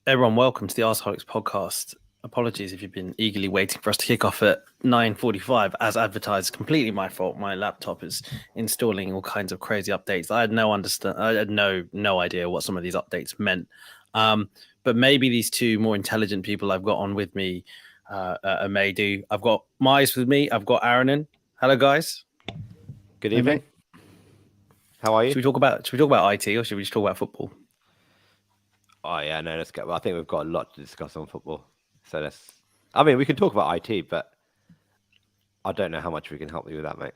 Everyone, welcome to the Arseholics podcast. Apologies if you've been eagerly waiting for us to kick off at 9:45 as advertised. Completely my fault. My laptop is installing all kinds of crazy updates. I had no idea what some of these updates meant. But maybe these two more intelligent people I've got on with me may do. I've got Mize with me. I've got Aaron in. Hello, guys. Good evening. How are you? Should we talk about IT or should we just talk about football? Oh yeah, no, let's go. Well, I think we've got a lot to discuss on football. So we can talk about IT, but I don't know how much we can help you with that, mate.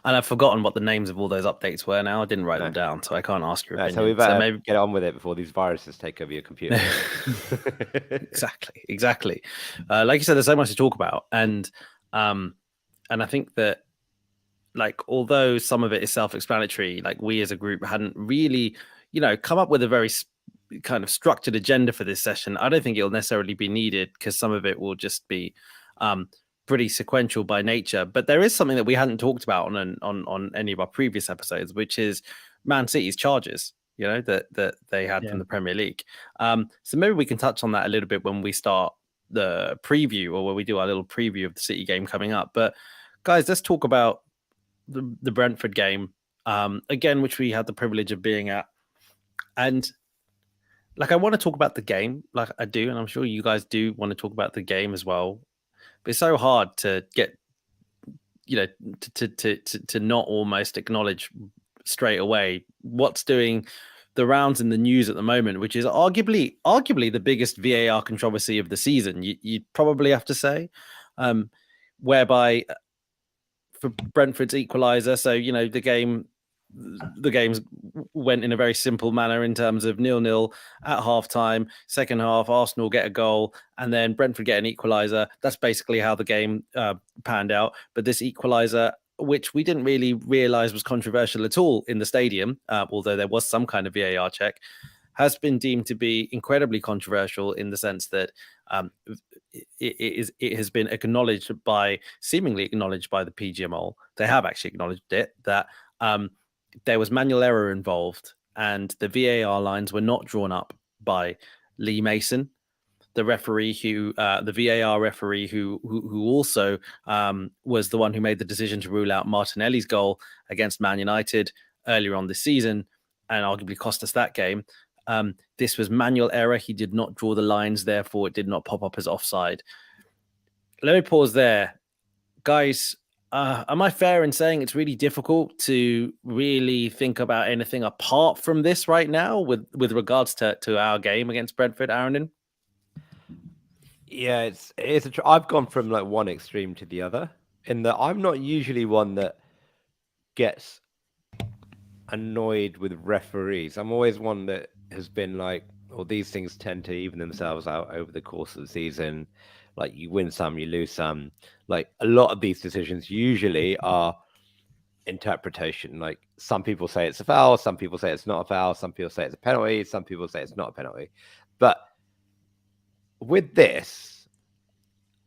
And I've forgotten what the names of all those updates were now. I didn't write them down, so I can't ask your opinion. So we better maybe get on with it before these viruses take over your computer. Exactly. Like you said, there's so much to talk about. And I think that, like, although some of it is self-explanatory, like we as a group hadn't really, come up with a very kind of structured agenda for this session. I don't think it'll necessarily be needed because some of it will just be pretty sequential by nature. But there is something that we hadn't talked about on any of our previous episodes, which is Man City's charges, that they had from the Premier League. So maybe we can touch on that a little bit when we start the preview, or when we do our little preview of the City game coming up. But guys, let's talk about the Brentford game again, which we had the privilege of being at. And like, I want to talk about the game, like I do, and I'm sure you guys do want to talk about the game as well. But it's so hard to get, to not almost acknowledge straight away what's doing the rounds in the news at the moment, which is arguably the biggest VAR controversy of the season. You'd probably have to say, whereby for Brentford's equaliser, so the games went in a very simple manner in terms of 0-0 at halftime. Second half, Arsenal get a goal, and then Brentford get an equaliser. That's basically how the game panned out. But this equaliser, which we didn't really realise was controversial at all in the stadium, although there was some kind of VAR check, has been deemed to be incredibly controversial in the sense that it has been seemingly acknowledged by the PGMOL. They have actually acknowledged it, that there was manual error involved, and the VAR lines were not drawn up by Lee Mason, the referee the VAR referee who also was the one who made the decision to rule out Martinelli's goal against Man United earlier on this season, and arguably cost us that game. This was manual error. He did not draw the lines, therefore it did not pop up as offside. Let me pause there, guys. Am I fair in saying it's really difficult to really think about anything apart from this right now with regards to our game against Brentford, Aaron? Yeah, I've gone from like one extreme to the other, in that I'm not usually one that gets annoyed with referees. I'm always one that has been like, well, these things tend to even themselves out over the course of the season. Like, you win some, you lose some. Like, a lot of these decisions usually are interpretation. Like, some people say it's a foul, some people say it's not a foul, some people say it's a penalty, some people say it's not a penalty. But with this,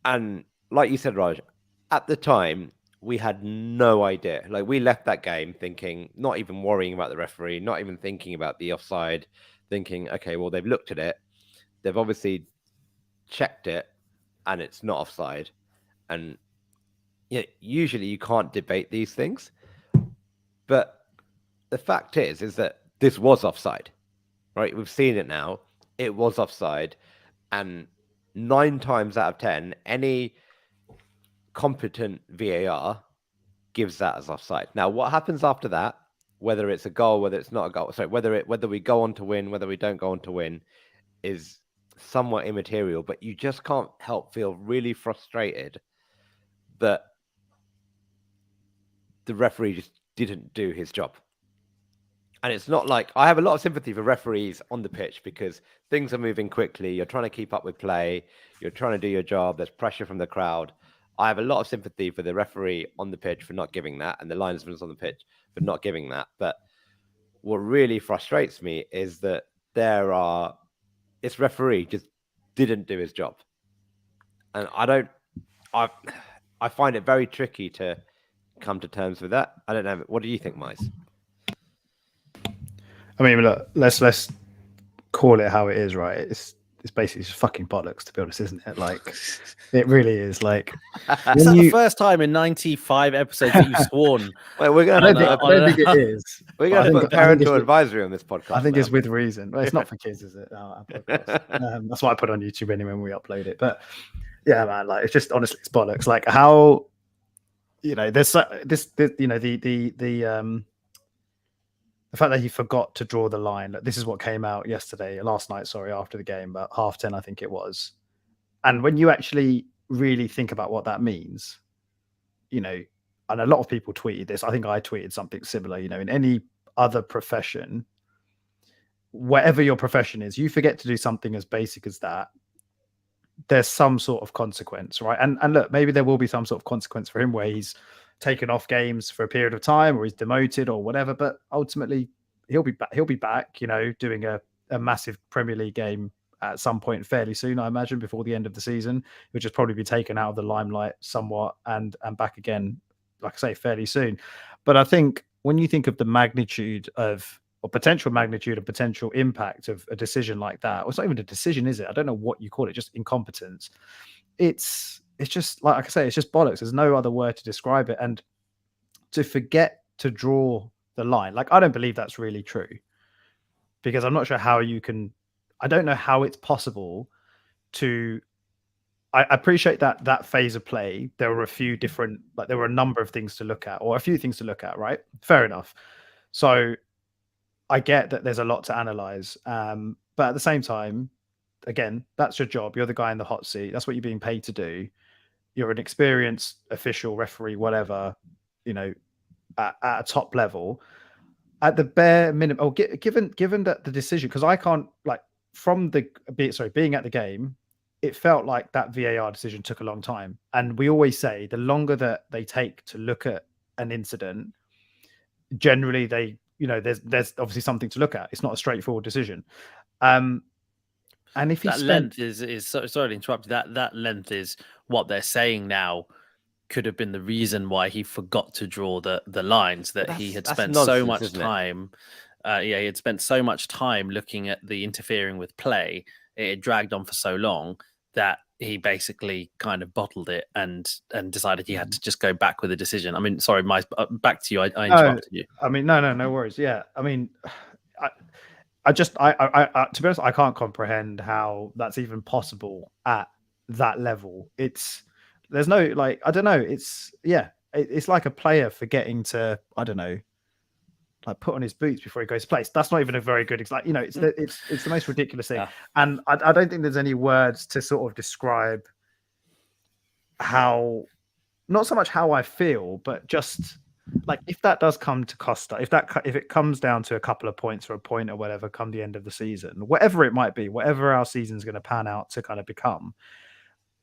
and like you said, Raj, at the time, we had no idea. Like, we left that game thinking, not even worrying about the referee, not even thinking about the offside, thinking, okay, well, they've looked at it. They've obviously checked it, and it's not offside. And usually you can't debate these things. But the fact is that this was offside, right? We've seen it now. It was offside. And 9 times out of 10, any competent VAR gives that as offside. Now, what happens after that, whether it's a goal, whether it's not a goal, sorry, whether we go on to win, whether we don't go on to win, is somewhat immaterial. But you just can't help feel really frustrated that the referee just didn't do his job. And it's not like, I have a lot of sympathy for referees on the pitch because things are moving quickly. You're trying to keep up with play. You're trying to do your job. There's pressure from the crowd. I have a lot of sympathy for the referee on the pitch for not giving that, and the linesmen on the pitch for not giving that. But what really frustrates me is that this referee just didn't do his job. And I find it very tricky to come to terms with that. I don't know. What do you think, Mize? I mean, look, let's call it how it is, right? It's it's basically just fucking bollocks, to be honest, isn't it? Like, it really is. Like, Is that the first time in 95 episodes that you've sworn? Wait, we're I gonna don't think it is. we're gonna put parental advisory on this podcast. I think now. it's with reason. Well, it's not for kids, is it? Our podcast. That's why I put it on YouTube anyway when we upload it. But yeah, man, like, it's just, honestly, it's bollocks. Like, how, you know, there's this you know, the fact that he forgot to draw the line. Like, this is what came out last night, sorry, after the game, about 10:30, I think it was. And when you actually really think about what that means, you know, and a lot of people tweeted this. I think I tweeted something similar. You know, in any other profession, whatever your profession is, you forget to do something as basic as that, there's some sort of consequence, right? And look, maybe there will be some sort of consequence for him where he's taken off games for a period of time, or he's demoted or whatever. But ultimately, he'll be back. He'll be back, you know, doing a massive Premier League game at some point fairly soon, I imagine, before the end of the season, which will probably be taken out of the limelight somewhat and back again, like I say, fairly soon. But I think when you think of the magnitude of, or potential magnitude of potential impact of a decision like that, well, it's not even a decision, is it? I don't know what you call it, just incompetence. It's just, like I say, it's just bollocks. There's no other word to describe it. And to forget to draw the line, like, I don't believe that's really true, because I'm not sure how you can, I don't know how it's possible to, I appreciate that phase of play, there were a few different, like, there were a number of things to look at, or a few things to look at, right? Fair enough. So I get that there's a lot to analyze. But at the same time, again, that's your job. You're the guy in the hot seat. That's what you're being paid to do. You're an experienced official, referee, whatever, you know, at a top level. At the bare minimum, given that the decision, because I can't, like, from being at the game, it felt like that VAR decision took a long time. And we always say the longer that they take to look at an incident, generally they, you know, there's obviously something to look at. It's not a straightforward decision. And if that length is sorry to interrupt, that length is what they're saying now could have been the reason why he forgot to draw the lines, that he had spent so much time. He had spent so much time looking at the interfering with play. It had dragged on for so long that he basically kind of bottled it and decided he had to just go back with a decision. I mean, sorry, back to you. I interrupted you. I mean, no worries. Yeah, I mean, I to be honest, I can't comprehend how that's even possible at that level. There's no, like, I don't know. It's like a player forgetting to, I don't know, like, put on his boots before he goes to play. That's not even a very good, like, you know, it's the most ridiculous thing. Yeah. And I don't think there's any words to sort of describe how, not so much how I feel, but just, like, if that does come to Costa, if it comes down to a couple of points or a point or whatever come the end of the season, whatever it might be, whatever our season's going to pan out to kind of become,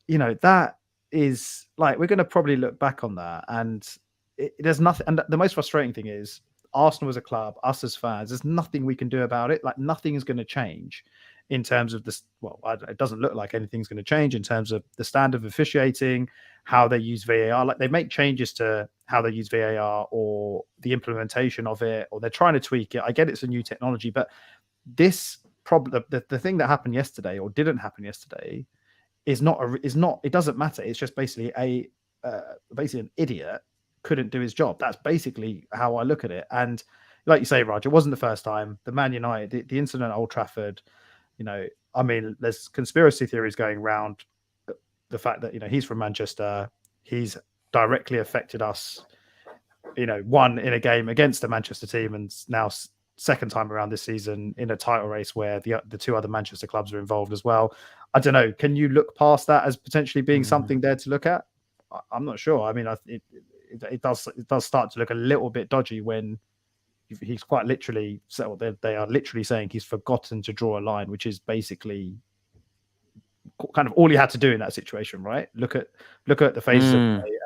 you know, that is, like, we're going to probably look back on that, and there's nothing. And the most frustrating thing is, Arsenal as a club, us as fans, there's nothing we can do about it. Like, nothing is going to change in terms of this. Well, it doesn't look like anything's going to change in terms of the standard of officiating, how they use VAR. Like, they make changes to how they use VAR or the implementation of it, or they're trying to tweak it. I get it's a new technology, but this problem, the thing that happened yesterday or didn't happen yesterday, is not. It doesn't matter. It's just basically basically an idiot couldn't do his job. That's basically how I look at it. And like you say, Raj, it wasn't the first time. The Man United, the incident at Old Trafford, you know, I mean, there's conspiracy theories going around the fact that, you know, he's from Manchester. He's directly affected us, you know, one in a game against the Manchester team, and now second time around this season in a title race where the two other Manchester clubs are involved as well. I don't know. Can you look past that as potentially being something there to look at? I'm not sure. I mean, it does start to look a little bit dodgy when he's quite literally, so they are literally saying he's forgotten to draw a line, which is basically kind of all he had to do in that situation, right? Look at the phases of play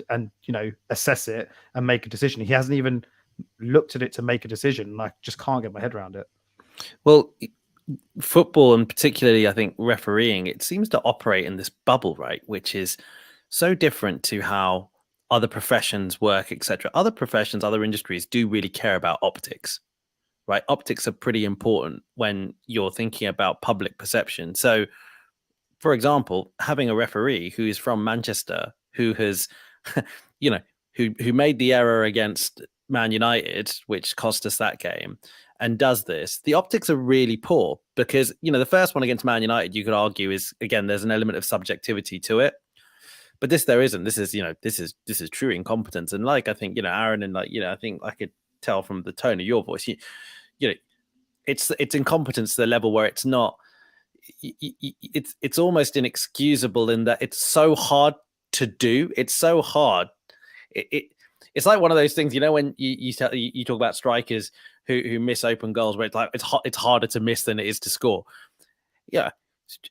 and you know, assess it and make a decision. He hasn't even looked at it to make a decision, and I just can't get my head around it. Well, football, and particularly I think refereeing, it seems to operate in this bubble, right, which is so different to how other professions work, etc. Other professions, other industries do really care about optics. right? Optics are pretty important when you're thinking about public perception. So, for example, having a referee who is from Manchester, who has, you know, who made the error against Man United, which cost us that game, and does this, the optics are really poor because, you know, the first one against Man United, you could argue is, again, there's an element of subjectivity to it. But this there isn't. This is, you know, this is true incompetence. And like, I think, you know, Aaron, and like, you know, I think I could tell from the tone of your voice, you know, it's incompetence to the level where it's not, it's almost inexcusable in that it's so hard to do. It's so hard. It's like one of those things, you know, when you talk about strikers who miss open goals, where it's like it's harder to miss than it is to score. Yeah,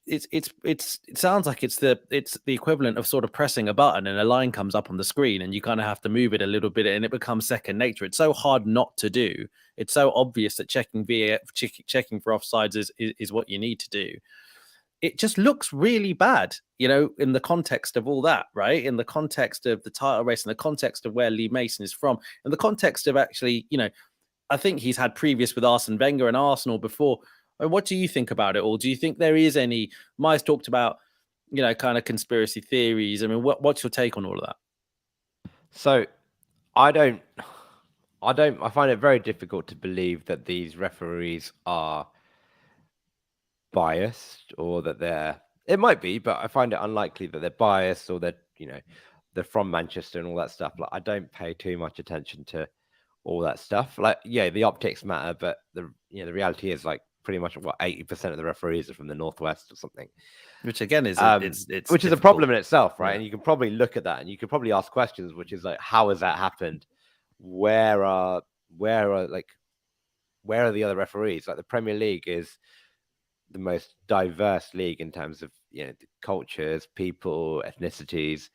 it sounds like it's the equivalent of sort of pressing a button and a line comes up on the screen and you kind of have to move it a little bit and it becomes second nature. It's so hard not to do. It's so obvious that checking for offsides is what you need to do. It just looks really bad, you know, in the context of all that, right? In the context of the title race, in the context of where Lee Mason is from, in the context of actually, you know, I think he's had previous with Arsene Wenger and Arsenal before. What do you think about it all? Do you think there is any? Mai's talked about, you know, kind of conspiracy theories. I mean, what's your take on all of that? So, I find it very difficult to believe that these referees are biased or that it might be, but I find it unlikely that they're biased or that, you know, they're from Manchester and all that stuff. Like, I don't pay too much attention to all that stuff. Like, yeah, the optics matter, but the reality is, like, pretty much 80% of the referees are from the Northwest or something, which again is it's which is a problem in itself, right? Yeah. And you can probably look at that and you could probably ask questions, which is like, how has that happened? Where are the other referees? Like, the Premier League is the most diverse league in terms of, you know, cultures, people, ethnicities.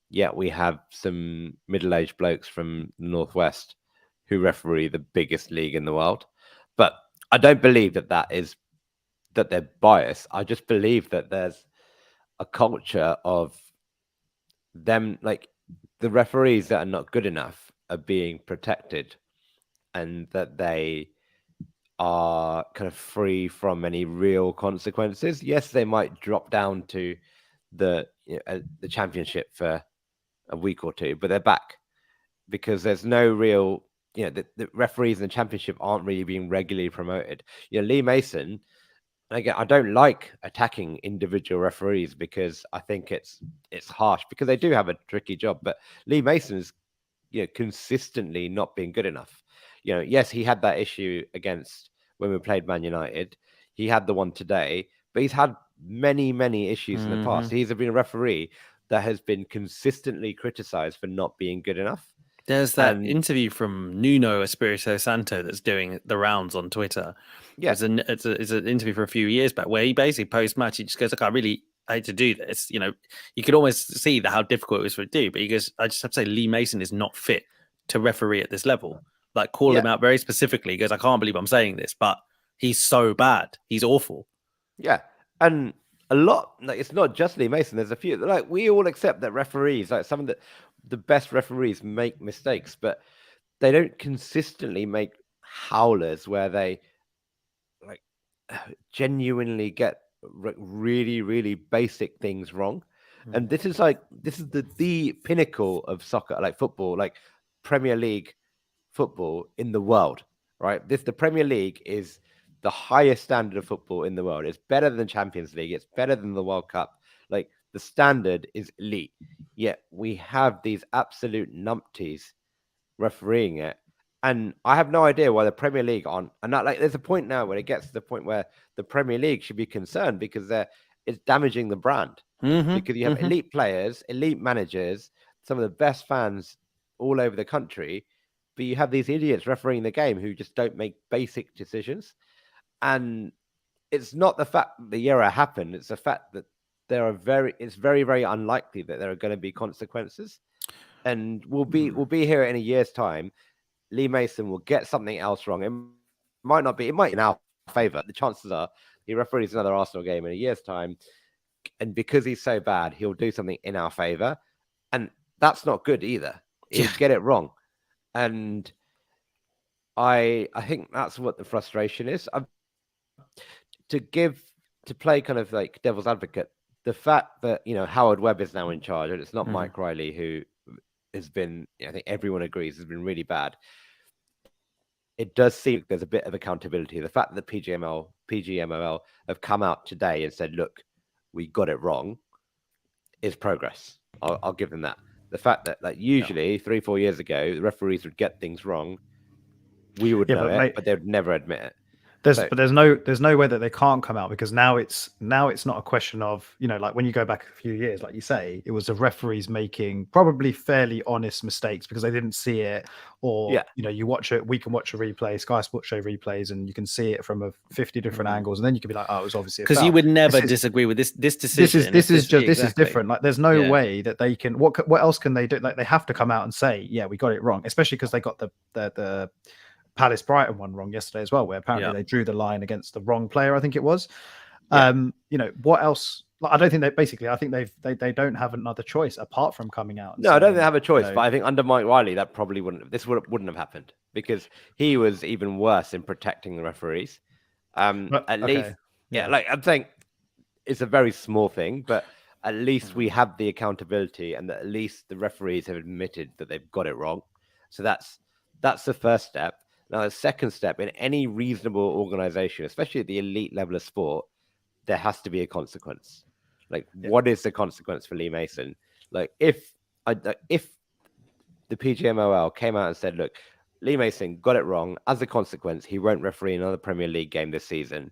Yet we have some middle-aged blokes from the Northwest who referee the biggest league in the world. But I don't believe that they're biased. I just believe that there's a culture of them, like, the referees that are not good enough are being protected, and that they are kind of free from any real consequences. Yes, they might drop down to the Championship for a week or two, but they're back because there's no real, you know, the referees in the Championship aren't really being regularly promoted. You know, Lee Mason, again, I don't like attacking individual referees because I think it's harsh, because they do have a tricky job. But Lee Mason is, you know, consistently not being good enough. You know, yes, he had that issue against when we played Man United. He had the one today, but he's had many issues in the past. He's been a referee that has been consistently criticized for not being good enough. There's that interview from Nuno Espirito Santo that's doing the rounds on Twitter. Yeah, it's an interview for a few years back where he basically post-match, he just goes, "Look, I really hate to do this." You know, you could almost see how difficult it was for it to do, but he goes, "I just have to say, Lee Mason is not fit to referee at this level." Like, call him out very specifically. He goes, "I can't believe I'm saying this, but he's so bad. He's awful." Yeah, and a lot, like, it's not just Lee Mason. There's a few, like, we all accept that referees, like some of the best referees, make mistakes, but they don't consistently make howlers where they, like, genuinely get really basic things wrong. And this is the pinnacle of soccer, like football, like Premier League football in the world, right? The Premier League is the highest standard of football in the world. It's better than the Champions League. It's better than the World Cup. Like, the standard is elite. Yet we have these absolute numpties refereeing it. And I have no idea why the Premier League aren't. And that, like, there's a point now where it gets to the point where the Premier League should be concerned because it's damaging the brand. Because you have elite players, elite managers, some of the best fans all over the country, but you have these idiots refereeing the game who just don't make basic decisions. And it's not the fact that the error happened; it's the fact that it's very unlikely that there are going to be consequences. And we'll be here in a year's time. Lee Mason will get something else wrong. It might in our favor. The chances are he referees another Arsenal game in a year's time, and because he's so bad, he'll do something in our favor, and that's not good either. He'll get it wrong. And I think that's what the frustration is. To play kind of like devil's advocate, the fact that Howard Webb is now in charge and it's not Mike Riley, who has been, I think everyone agrees, has been really bad. It does seem like there's a bit of accountability. The fact that PGMOL have come out today and said, look, we got it wrong, is progress. I'll give them that. The fact that usually 3-4 years ago, the referees would get things wrong, we would know it, but they would never admit it. But there's no way that they can't come out, because now it's not a question of, like when you go back a few years, like you say, it was the referees making probably fairly honest mistakes because they didn't see it, or you watch it. We can watch a replay. Sky Sports show replays, and you can see it from 50 different angles, and then you can be like, oh, it was obviously because you would never disagree with this decision. This is different. Like there's no way that they can. What else can they do? Like they have to come out and say, yeah, we got it wrong, especially because they got the Palace Brighton one wrong yesterday as well, where apparently they drew the line against the wrong player, I think it was. What else? Like, I don't think I think they don't have another choice apart from coming out. No, I don't think they have a choice, but I think under Mike Riley, that probably wouldn't have happened, because he was even worse in protecting the referees. At least, like I'm saying, it's a very small thing, but at least we have the accountability, and at least the referees have admitted that they've got it wrong. So that's the first step. Now, the second step, in any reasonable organization, especially at the elite level of sport, there has to be a consequence. Like, what is the consequence for Lee Mason? Like, if the PGMOL came out and said, look, Lee Mason got it wrong, as a consequence, he won't referee another Premier League game this season,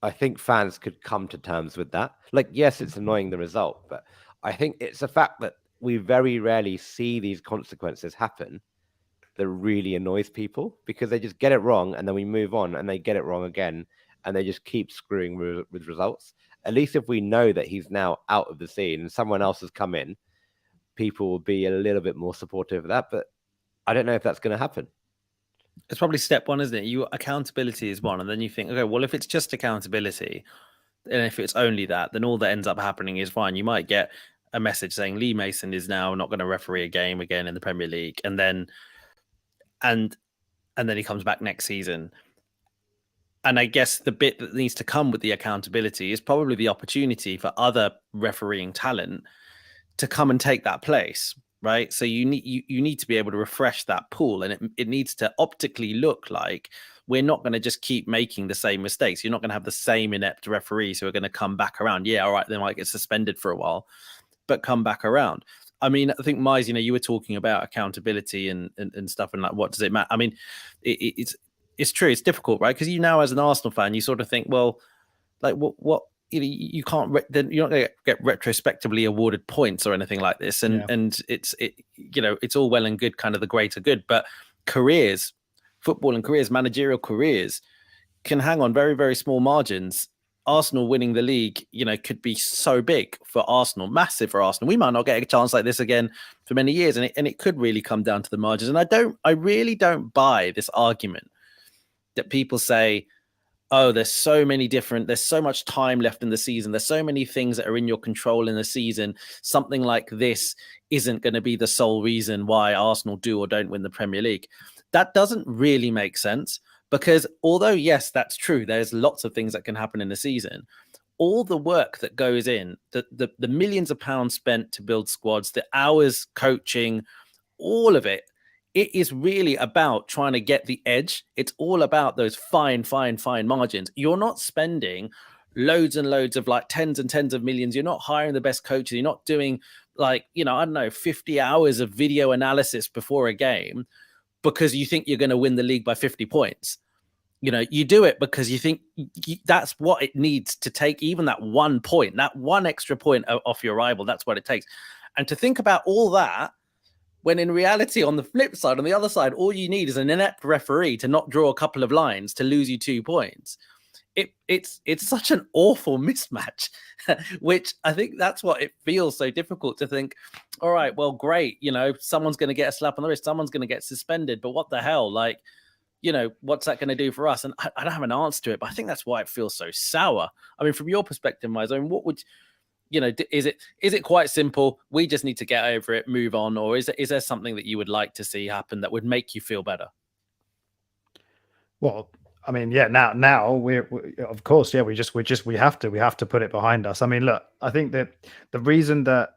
I think fans could come to terms with that. Like, yes, it's annoying, the result, but I think it's a fact that we very rarely see these consequences happen that really annoys people, because they just get it wrong and then we move on and they get it wrong again and they just keep screwing with results. At least if we know that he's now out of the scene and someone else has come in, people will be a little bit more supportive of that. But I don't know if that's going to happen. It's probably step one, isn't it? Accountability is one, and then you think, okay, well, if it's just accountability, and if it's only that, then all that ends up happening is fine. You might get a message saying Lee Mason is now not going to referee a game again in the Premier League, and then he comes back next season. And I guess the bit that needs to come with the accountability is probably the opportunity for other refereeing talent to come and take that place, right? So you need to be able to refresh that pool, and it needs to optically look like we're not going to just keep making the same mistakes. You're not going to have the same inept referees who are going to come back around. Yeah, all right, they might get suspended for a while, but come back around. I mean, I think, Mize, you were talking about accountability and stuff, and like, what does it matter? I mean, it's true. It's difficult, right? Because now, as an Arsenal fan, you sort of think, well, like, what you can't. Then you're not going to get retrospectively awarded points or anything like this, and it's all well and good, kind of the greater good, but careers, football and careers, managerial careers, can hang on very, very small margins. Arsenal winning the league, could be so big for Arsenal, massive for Arsenal. We might not get a chance like this again for many years, and it could really come down to the margins. And I really don't buy this argument that people say, oh, there's so much time left in the season. There's so many things that are in your control in the season. Something like this isn't going to be the sole reason why Arsenal do or don't win the Premier League. That doesn't really make sense. Because although, yes, that's true, there's lots of things that can happen in the season. All the work that goes in, the millions of pounds spent to build squads, the hours coaching, all of it, it is really about trying to get the edge. It's all about those fine margins. You're not spending loads and loads of like tens and tens of millions. You're not hiring the best coaches. You're not doing 50 hours of video analysis before a game because you think you're going to win the league by 50 points. You do it because you think that's what it needs to take, even that 1 point, that one extra point off your rival. That's what it takes. And to think about all that, when in reality, on the flip side, on the other side, all you need is an inept referee to not draw a couple of lines to lose you 2 points. It's such an awful mismatch, which I think that's what it feels so difficult to think, all right, well, great. Someone's going to get a slap on the wrist. Someone's going to get suspended. But what the hell? Like, what's that going to do for us? And I don't have an answer to it, but I think that's why it feels so sour. I mean, from your perspective, Mize, what would, is it quite simple? We just need to get over it, move on, or is there something that you would like to see happen that would make you feel better? Well, I mean, yeah. Now we of course, yeah. We have to put it behind us. I mean, look, I think that the reason that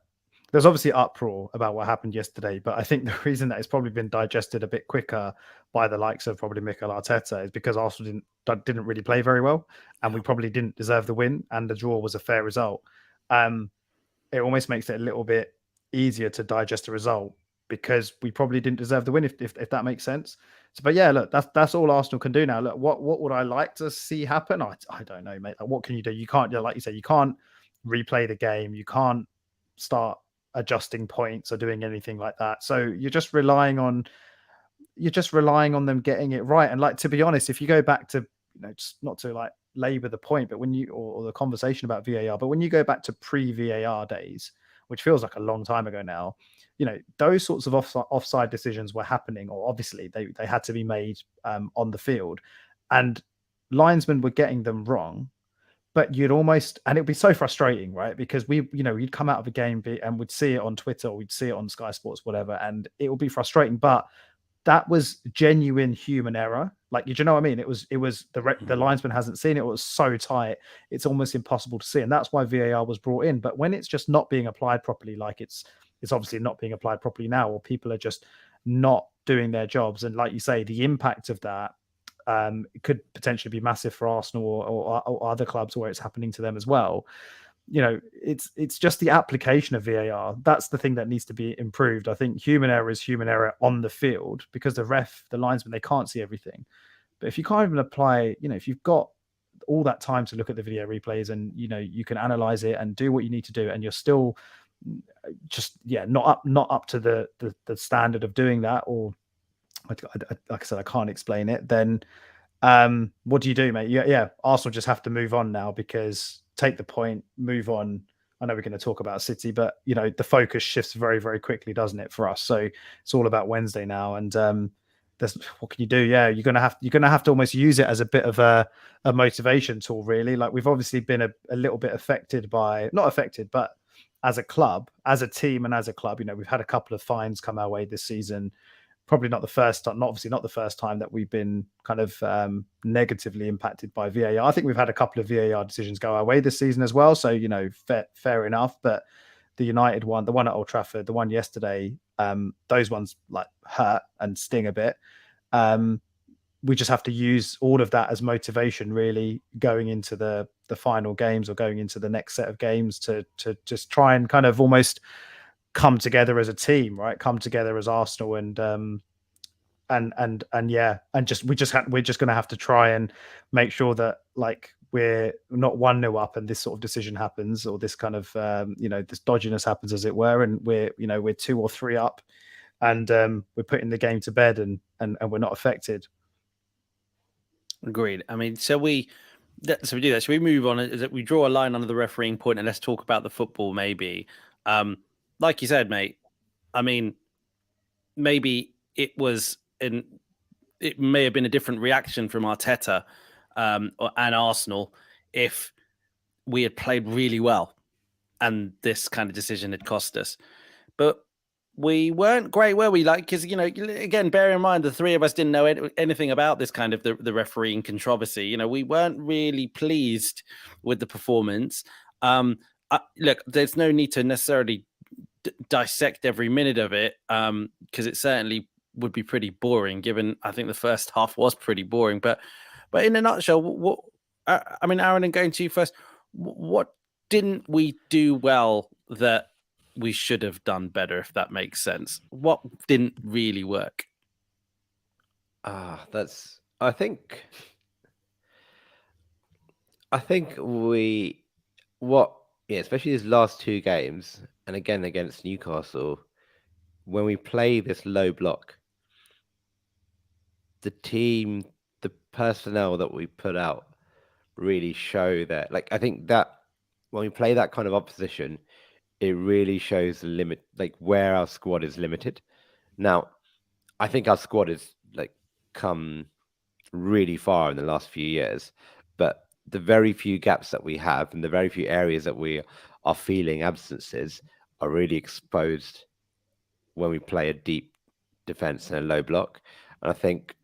there's obviously uproar about what happened yesterday, but I think the reason that it's probably been digested a bit quicker by the likes of probably Mikel Arteta is because Arsenal didn't really play very well, and we probably didn't deserve the win, and the draw was a fair result. It almost makes it a little bit easier to digest a result because we probably didn't deserve the win, if that makes sense. So, but yeah, look, that's all Arsenal can do now. Look, what would I like to see happen? I don't know, mate. Like, what can you do? You can't, like you say, you can't replay the game. You can't start adjusting points or doing anything like that. So you're just relying on them getting it right. And like, to be honest, if you go back to, just not to like labor the point, but when you or the conversation about VAR, but when you go back to pre-VAR days, which feels like a long time ago now, those sorts of offside decisions were happening, or obviously they had to be made on the field, and linesmen were getting them wrong. But you'd almost, and it'd be so frustrating, right? Because we'd come out of a game and we'd see it on Twitter, or we'd see it on Sky Sports, whatever, and it would be frustrating. But that was genuine human error. Like, you know what I mean? It was the linesman hasn't seen it. It was so tight, it's almost impossible to see, and that's why VAR was brought in. But when it's just not being applied properly, like it's obviously not being applied properly now, or people are just not doing their jobs, and like you say, the impact of that could potentially be massive for Arsenal or other clubs where it's happening to them as well. It's just the application of VAR. That's the thing that needs to be improved. I think human error is human error on the field, because the linesman, they can't see everything. But if you can't even apply, if you've got all that time to look at the video replays and you can analyze it and do what you need to do, and you're still just not up to the standard of doing that, or like I said, I can't explain it, then what do you do, mate? Yeah, Arsenal just have to move on now, because take the point, move on. I know we're going to talk about City, but the focus shifts very, very quickly, doesn't it, for us? So it's all about Wednesday now, and what can you do? Yeah, you're gonna have to almost use it as a bit of a motivation tool, really. Like, we've obviously been a little bit affected by, not affected, but as a club, as a team, and as a club, we've had a couple of fines come our way this season. Probably not the first time, obviously not the first time that we've been kind of negatively impacted by VAR. I think we've had a couple of VAR decisions go our way this season as well. So, fair enough. But the United one, the one at Old Trafford, the one yesterday, those ones like hurt and sting a bit. We just have to use all of that as motivation, really, going into the final games, or going into the next set of games, to just try and kind of almost come together as a team, right? Come together as Arsenal, and we're just going to have to try and make sure that, like, we're not 1-0 up and this sort of decision happens, or this kind of this dodginess happens, as it were, and we're 2 or 3 up, and we're putting the game to bed, and we're not affected. Agreed. I mean, so we do that. Should we move on? Is that we draw a line under the refereeing point, and let's talk about the football, maybe. Like you said, mate, I mean, maybe it may have been a different reaction from Arteta and Arsenal if we had played really well and this kind of decision had cost us. But we weren't great, were we? Like, because, again, bear in mind, the three of us didn't know anything about this kind of the refereeing controversy. We weren't really pleased with the performance. Look, there's no need to necessarily dissect every minute of it, because it certainly would be pretty boring, given I think the first half was pretty boring. But in a nutshell, Aaron, and going to you first, what didn't we do well that we should have done better, if that makes sense? What didn't really work? I think especially these last 2 games, and again against Newcastle, when we play this low block, the team, the personnel that we put out really show that. Like, I think that when we play that kind of opposition, it really shows the limit, like where our squad is limited. Now, I think our squad has come really far in the last few years, but the very few gaps that we have, and the very few areas that we are feeling absences, are really exposed when we play a deep defense and a low block. And I think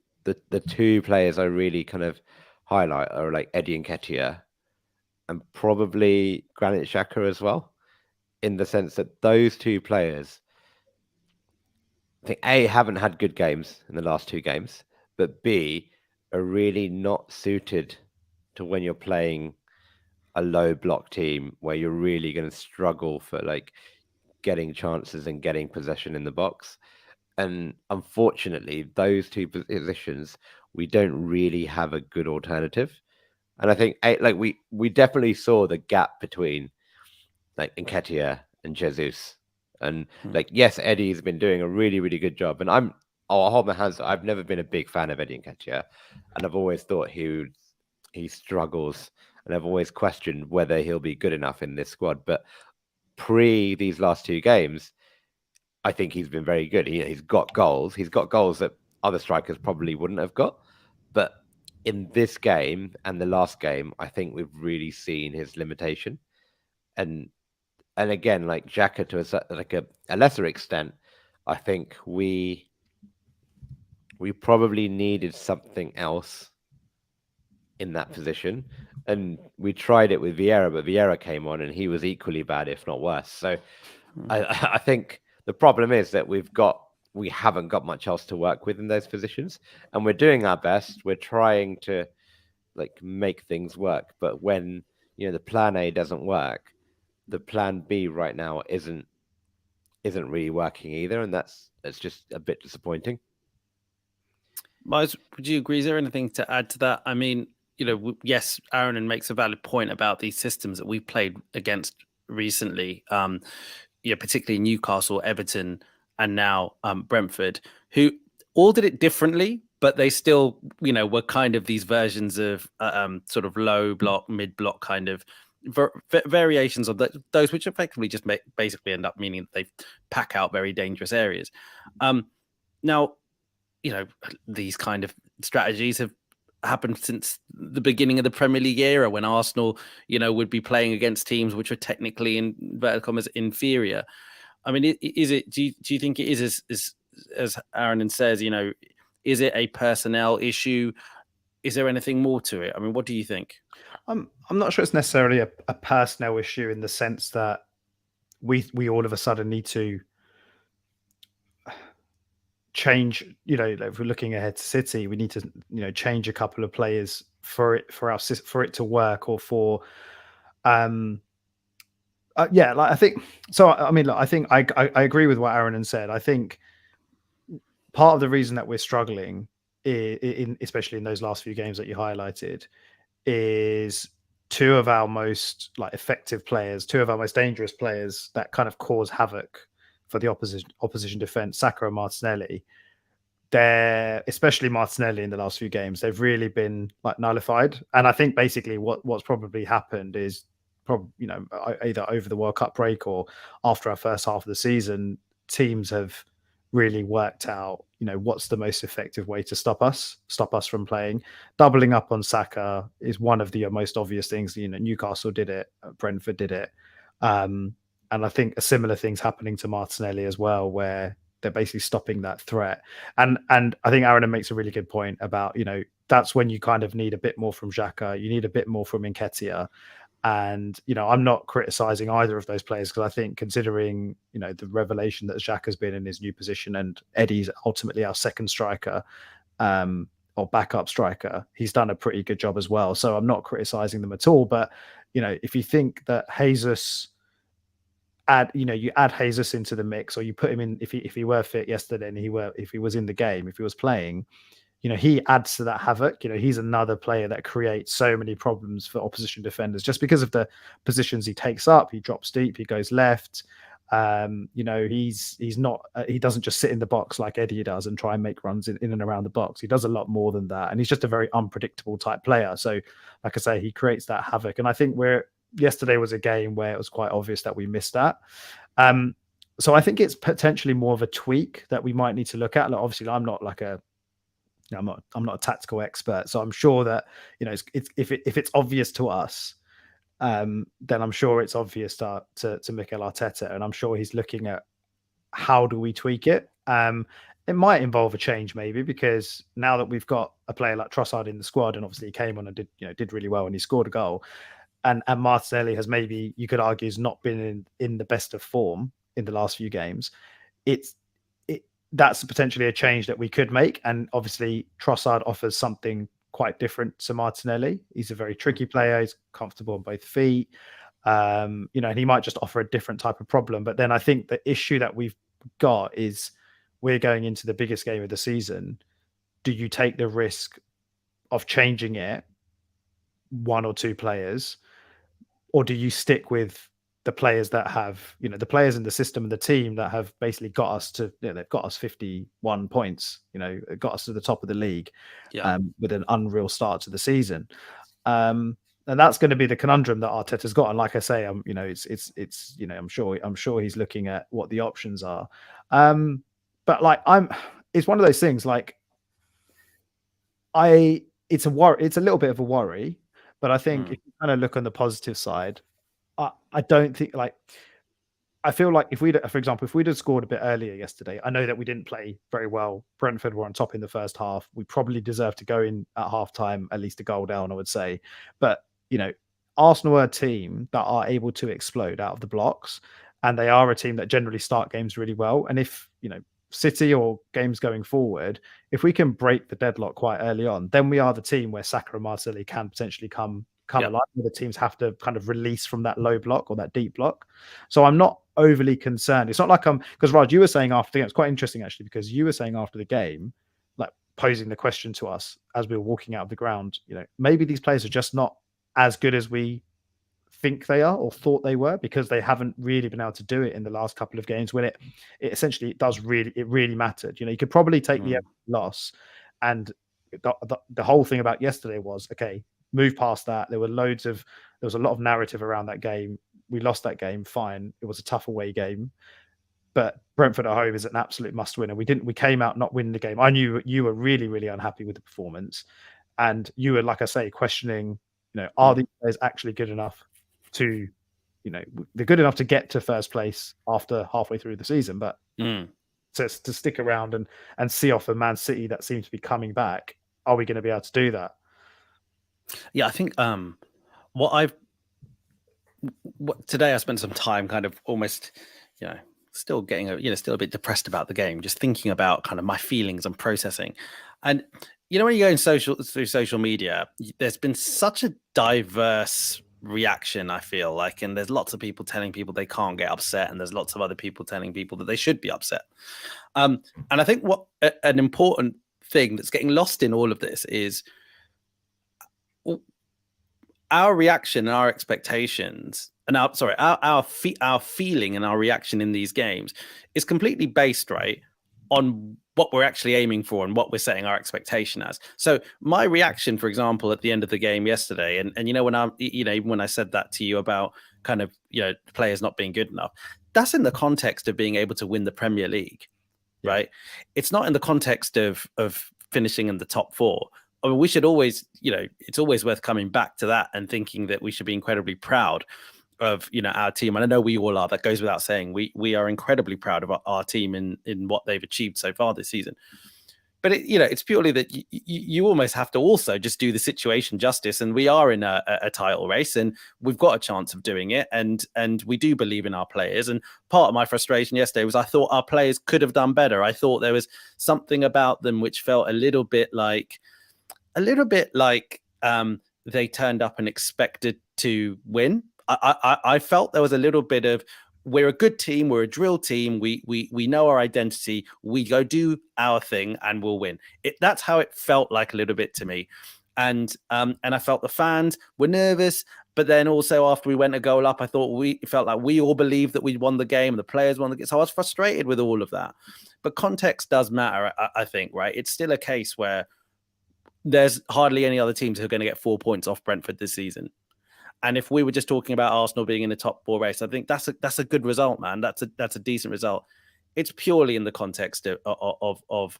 the two players I really kind of highlight are like Eddie Nketiah and probably Granit Xhaka as well, in the sense that those two players, I think A, haven't had good games in the last two games, but B, are really not suited to when you're playing a low block team where you're really going to struggle for like getting chances and getting possession in the box. And unfortunately, those two positions, we don't really have a good alternative. And I think like we definitely saw the gap between like Nketiah and Jesus. And like, yes, Eddie's been doing a really, really good job. And I'll hold my hands. I've never been a big fan of Eddie Nketiah, and I've always thought he struggles, and I've always questioned whether he'll be good enough in this squad. But pre these last two games, I think he's been very good. He's got goals. He's got goals that other strikers probably wouldn't have got. But in this game and the last game, I think we've really seen his limitation. And again, like Xhaka to a lesser extent, I think we probably needed something else in that position. And we tried it with Vieira, but Vieira came on and he was equally bad, if not worse. So I think the problem is that we haven't got much else to work with in those positions, and we're doing our best. We're trying to like make things work, but when the plan A doesn't work, the plan B right now isn't really working either, and that's just a bit disappointing. Miles, would you agree? Is there anything to add to that? I mean, yes, Aaron makes a valid point about these systems that we've played against recently. Particularly Newcastle, Everton, and now Brentford, who all did it differently, but they still, were kind of these versions of sort of low block, mid block kind of variations of those, which effectively just basically end up meaning that they pack out very dangerous areas. Now, these kind of strategies have happened since the beginning of the Premier League era, when Arsenal, would be playing against teams which are technically, in inverted commas, inferior. I mean, is it? Do you think it is as Aaron says? Is it a personnel issue? Is there anything more to it? I mean, what do you think? I'm not sure it's necessarily a personnel issue in the sense that we all of a sudden need to change. If we're looking ahead to City, we need to change a couple of players for it to work, or for I think so. I mean, look, I think I agree with what Aaron said. I think part of the reason that we're struggling, especially in those last few games that you highlighted, is two of our most effective players, two of our most dangerous players that kind of cause havoc for the opposition defense, Saka and Martinelli. They're, especially Martinelli, in the last few games, they've really been nullified. And I think basically what's probably happened is either over the World Cup break or after our first half of the season, teams have really worked out, what's the most effective way to stop us from playing. Doubling up on Saka is one of the most obvious things. Newcastle did it, Brentford did it. And I think a similar thing's happening to Martinelli as well, where they're basically stopping that threat. And I think Aaron makes a really good point about, that's when you kind of need a bit more from Xhaka, you need a bit more from Nketiah. And, I'm not criticizing either of those players, because I think, considering, the revelation that Xhaka has been in his new position, and Eddie's ultimately our second striker, or backup striker, he's done a pretty good job as well. So I'm not criticizing them at all. But, if you think that Jesus you add Jesus into the mix, or you put him in, if he were fit yesterday and if he was in the game, if he was playing, he adds to that havoc. He's another player that creates so many problems for opposition defenders, just because of the positions he takes up. He drops deep, he goes left. He's not, he doesn't just sit in the box like Eddie does and try and make runs in and around the box. He does a lot more than that. And he's just a very unpredictable type player. So, like I say, he creates that havoc. And I think yesterday was a game where it was quite obvious that we missed that. So I think it's potentially more of a tweak that we might need to look at. Obviously, I'm not a tactical expert, so I'm sure that if it's obvious to us, then I'm sure it's obvious to Mikel Arteta, and I'm sure he's looking at how do we tweak it. it might involve a change maybe, because now that we've got a player like Trossard in the squad, and obviously he came on and did really well and he scored a goal, and Martinelli has, maybe you could argue, has not been in the best of form in the last few games. That's potentially a change that we could make, and obviously Trossard offers something quite different to Martinelli. He's a very tricky player. He's comfortable on both feet, and he might just offer a different type of problem. But then I think the issue that we've got is, we're going into the biggest game of the season. Do you take the risk of changing it, one or two players, or do you stick with the players that have, the players in the system and the team that have basically got us to, they've got us 51 points, got us to the top of the league, with an unreal start to the season. And that's going to be the conundrum that Arteta's got. And like I say, I'm sure he's looking at what the options are. But it's one of those things, it's a little bit of a worry, but I think if you kind of look on the positive side, I don't think, I feel like for example, if we'd have scored a bit earlier yesterday, I know that we didn't play very well. Brentford were on top in the first half. We probably deserved to go in at half time, at least a goal down, I would say. But, Arsenal are a team that are able to explode out of the blocks, and they are a team that generally start games really well. And if, City or games going forward, if we can break the deadlock quite early on, then we are the team where Saka and Martinelli can potentially come alive, where the teams have to kind of release from that low block or that deep block. So I'm not overly concerned. It's not like because Raj, you were saying after the game, it's quite interesting actually, because you were saying after the game, posing the question to us as we were walking out of the ground, maybe these players are just not as good as we think they are or thought they were, because they haven't really been able to do it in the last couple of games when it essentially really mattered. You could probably take the loss, and the whole thing about yesterday was, okay, move past that. There was a lot of narrative around that game. We lost that game, fine. It was a tough away game, but Brentford at home is an absolute must win, and we came out not winning the game. I knew you were really, really unhappy with the performance, and you were, like I say, questioning, are these players actually good enough to, they're good enough to get to first place after halfway through the season, but to stick around and see off a Man City that seems to be coming back, are we going to be able to do that? Yeah, I think today I spent some time kind of almost, still getting still a bit depressed about the game, just thinking about kind of my feelings and processing. And when you go through social media, there's been such a diverse reaction, I feel like, and there's lots of people telling people they can't get upset, and there's lots of other people telling people that they should be upset. And I think what an important thing that's getting lost in all of this is our reaction and our expectations, and our feeling and our reaction in these games is completely based, right, on what we're actually aiming for and what we're setting our expectation as. So my reaction, for example, at the end of the game yesterday, and when even when I said that to you about kind of players not being good enough, that's in the context of being able to win the Premier League, right? It's not in the context of finishing in the top four. I mean, we should always, it's always worth coming back to that and thinking that we should be incredibly proud of, our team. And I know we all are. That goes without saying. We are incredibly proud of our team in what they've achieved so far this season. But it's purely that you almost have to also just do the situation justice. And we are in a title race, and we've got a chance of doing it. And we do believe in our players. And part of my frustration yesterday was I thought our players could have done better. I thought there was something about them which felt a little bit like they turned up and expected to win. I felt there was a little bit of, we're a good team, we're a drill team, we know our identity, we go do our thing and we'll win. That's how it felt like a little bit to me. And I felt the fans were nervous, but then also after we went a goal up, I thought it felt like we all believed that we won the game, the players won the game. So I was frustrated with all of that. But context does matter, I think, right? It's still a case where there's hardly any other teams who are going to get 4 points off Brentford this season. And if we were just talking about Arsenal being in the top four race, I think that's a good result, man. That's a decent result. It's purely in the context of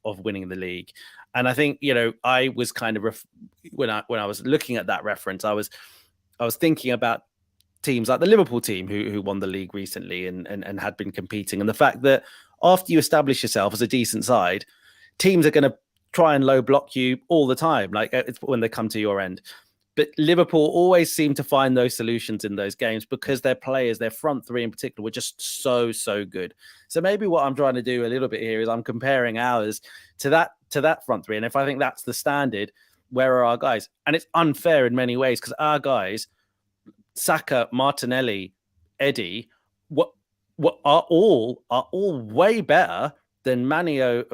winning the league. And I think, I was kind of when I was looking at that reference, I was thinking about teams like the Liverpool team who won the league recently and had been competing, and the fact that after you establish yourself as a decent side, teams are going to try and low block you all the time, like it's when they come to your end. But Liverpool always seem to find those solutions in those games because their players, their front three in particular, were just so good. So maybe what I'm trying to do a little bit here is I'm comparing ours to that front three. And if I think that's the standard, where are our guys? And it's unfair in many ways because our guys, Saka, Martinelli, Eddie, what are all way better than Mane,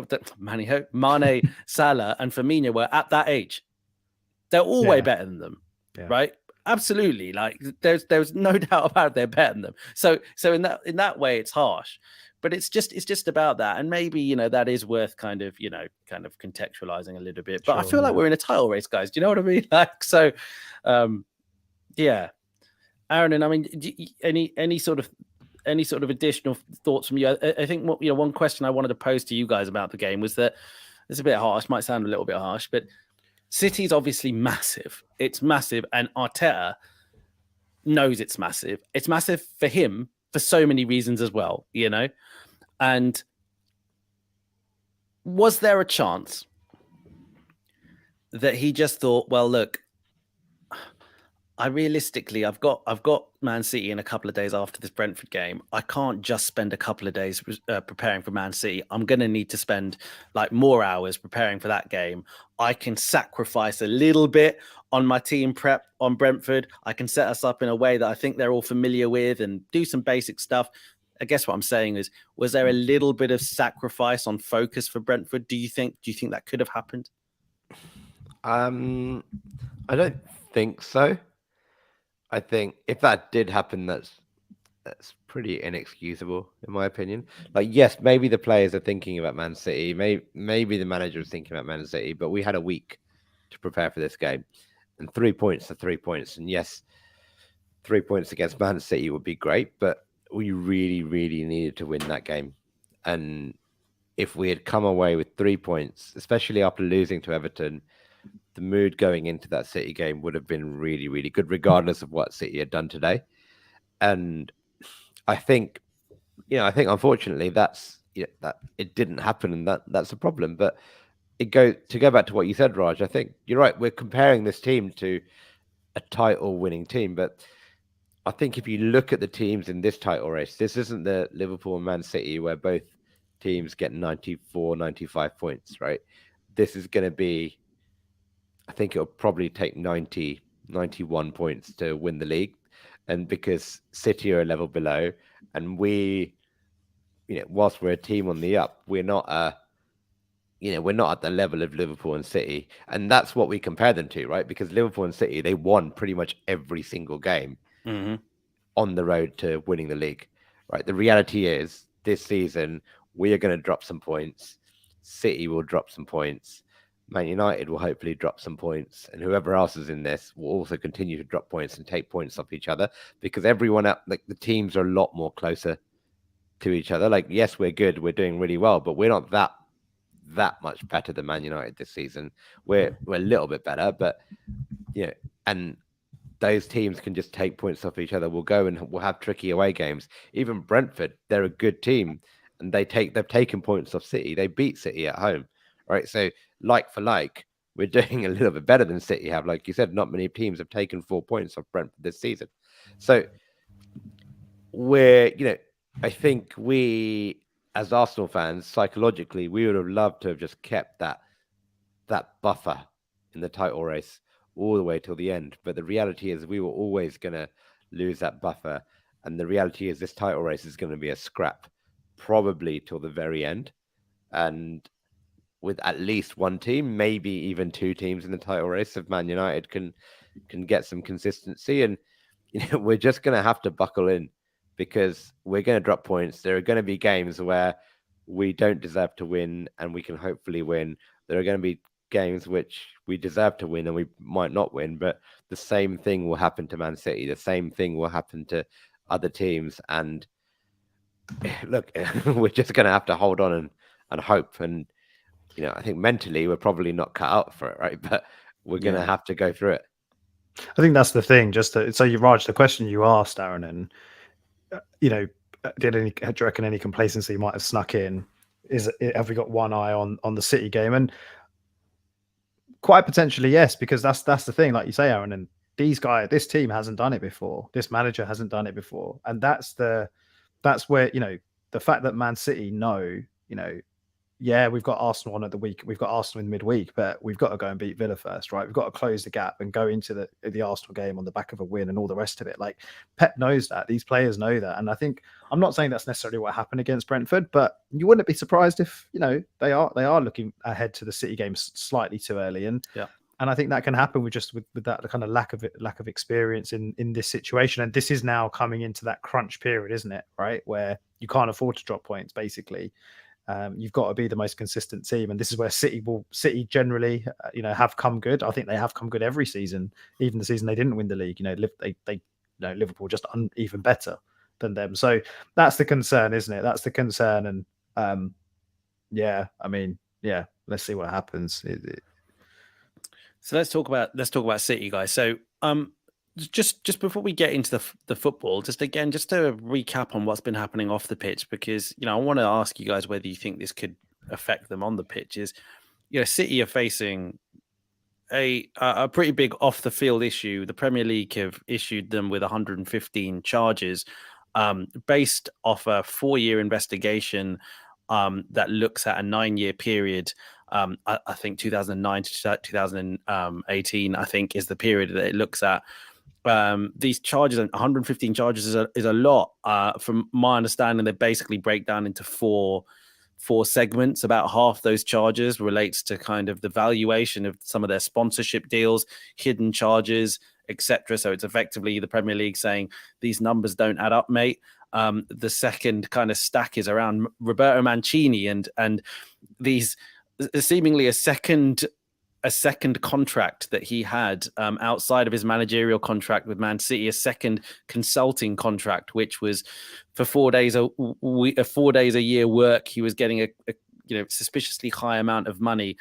Salah, and Firmino were at that age. They're all way better than them, right? Absolutely. Like there's no doubt about it, they're better than them. So in that way, it's harsh, but it's just about that. And maybe, that is worth kind of contextualizing a little bit, but I feel like we're in a title race, guys. Do you know what I mean? Like, so, yeah. Aaron, and I mean, any sort of additional thoughts from you? I think one question I wanted to pose to you guys about the game was that it's a bit harsh, might sound a little bit harsh, but City's obviously massive. It's massive, and Arteta knows it's massive. It's massive for him for so many reasons as well, And was there a chance that he just thought, well, look, I've got Man City in a couple of days after this Brentford game. I can't just spend a couple of days preparing for Man City. I'm going to need to spend like more hours preparing for that game. I can sacrifice a little bit on my team prep on Brentford. I can set us up in a way that I think they're all familiar with and do some basic stuff. I guess what I'm saying is, was there a little bit of sacrifice on focus for Brentford? Do you think that could have happened? I don't think so. I think if that did happen, that's pretty inexcusable, in my opinion. Like, yes, maybe the players are thinking about Man City. Maybe the manager is thinking about Man City, but we had a week to prepare for this game. And 3 points are 3 points. And yes, 3 points against Man City would be great, but we really, really needed to win that game. And if we had come away with 3 points, especially after losing to Everton, the mood going into that City game would have been really, really good, regardless of what City had done today. And I think unfortunately that it didn't happen, and that's a problem. But to go back to what you said, Raj, I think you're right. We're comparing this team to a title-winning team, but I think if you look at the teams in this title race, this isn't the Liverpool and Man City where both teams get 94, 95 points, right? This is going to be, I think it'll probably take 90, 91 points to win the league. And because City are a level below, and we, whilst we're a team on the up, we're not we're not at the level of Liverpool and City. And that's what we compare them to, right? Because Liverpool and City, they won pretty much every single game on the road to winning the league, right? The reality is this season, we are going to drop some points. City will drop some points. Man United will hopefully drop some points, and whoever else is in this will also continue to drop points and take points off each other, because everyone up, like the teams are a lot more closer to each other. Like, yes, we're good, we're doing really well, but we're not that much better than Man United this season. We're a little bit better, but and those teams can just take points off each other. We'll go and we'll have tricky away games. Even Brentford, they're a good team, and they've taken points off City. They beat City at home, right? So like for like, we're doing a little bit better than City have. Like you said, not many teams have taken 4 points off Brentford this season. So I think we, as Arsenal fans, psychologically, we would have loved to have just kept that buffer in the title race all the way till the end. But the reality is we were always going to lose that buffer. And the reality is this title race is going to be a scrap, probably till the very end. And with at least one team, maybe even two teams in the title race, if Man United can get some consistency. And we're just going to have to buckle in, because we're going to drop points. There are going to be games where we don't deserve to win and we can hopefully win. There are going to be games which we deserve to win and we might not win, but the same thing will happen to Man City. The same thing will happen to other teams. And look, we're just going to have to hold on and hope. And I think mentally we're probably not cut out for it, right? But we're going to have to go through it. I think that's the thing. So you, Raj, the question you asked, Aaron, and do you reckon any complacency might have snuck in? have we got one eye on the City game? And quite potentially yes, because that's the thing, like you say, Aaron. And this team hasn't done it before. This manager hasn't done it before, and that's where the fact that Man City know, yeah, we've got Arsenal on at the week. We've got Arsenal in midweek, but we've got to go and beat Villa first, right? We've got to close the gap and go into the Arsenal game on the back of a win and all the rest of it. Like Pep knows that. These players know that. And I think I'm not saying that's necessarily what happened against Brentford, but you wouldn't be surprised if, they are looking ahead to the City game slightly too early. And and I think that can happen with that kind of lack of experience in this situation. And this is now coming into that crunch period, isn't it? Right, where you can't afford to drop points, basically. You've got to be the most consistent team, and this is where City generally, have come good. I think they have come good every season, even the season they didn't win the league. Liverpool just even better than them. So that's the concern, isn't it? That's the concern, and let's see what happens. So let's talk about City, guys. So just before we get into the football, just to recap on what's been happening off the pitch, because I want to ask you guys whether you think this could affect them on the pitch. Is City are facing a pretty big off the field issue. The Premier League have issued them with 115 charges, based off a 4-year investigation that looks at a 9-year period. I think 2009 to 2018, I think, is the period that it looks at. These charges, 115 charges, is a lot. From my understanding, they basically break down into four segments. About half those charges relates to kind of the valuation of some of their sponsorship deals, hidden charges, etc. So it's effectively the Premier League saying these numbers don't add up, mate. The second kind of stack is around Roberto Mancini and these seemingly a second contract that he had outside of his managerial contract with Man City, a second consulting contract, which was for 4 days a year work. He was getting a suspiciously high amount of money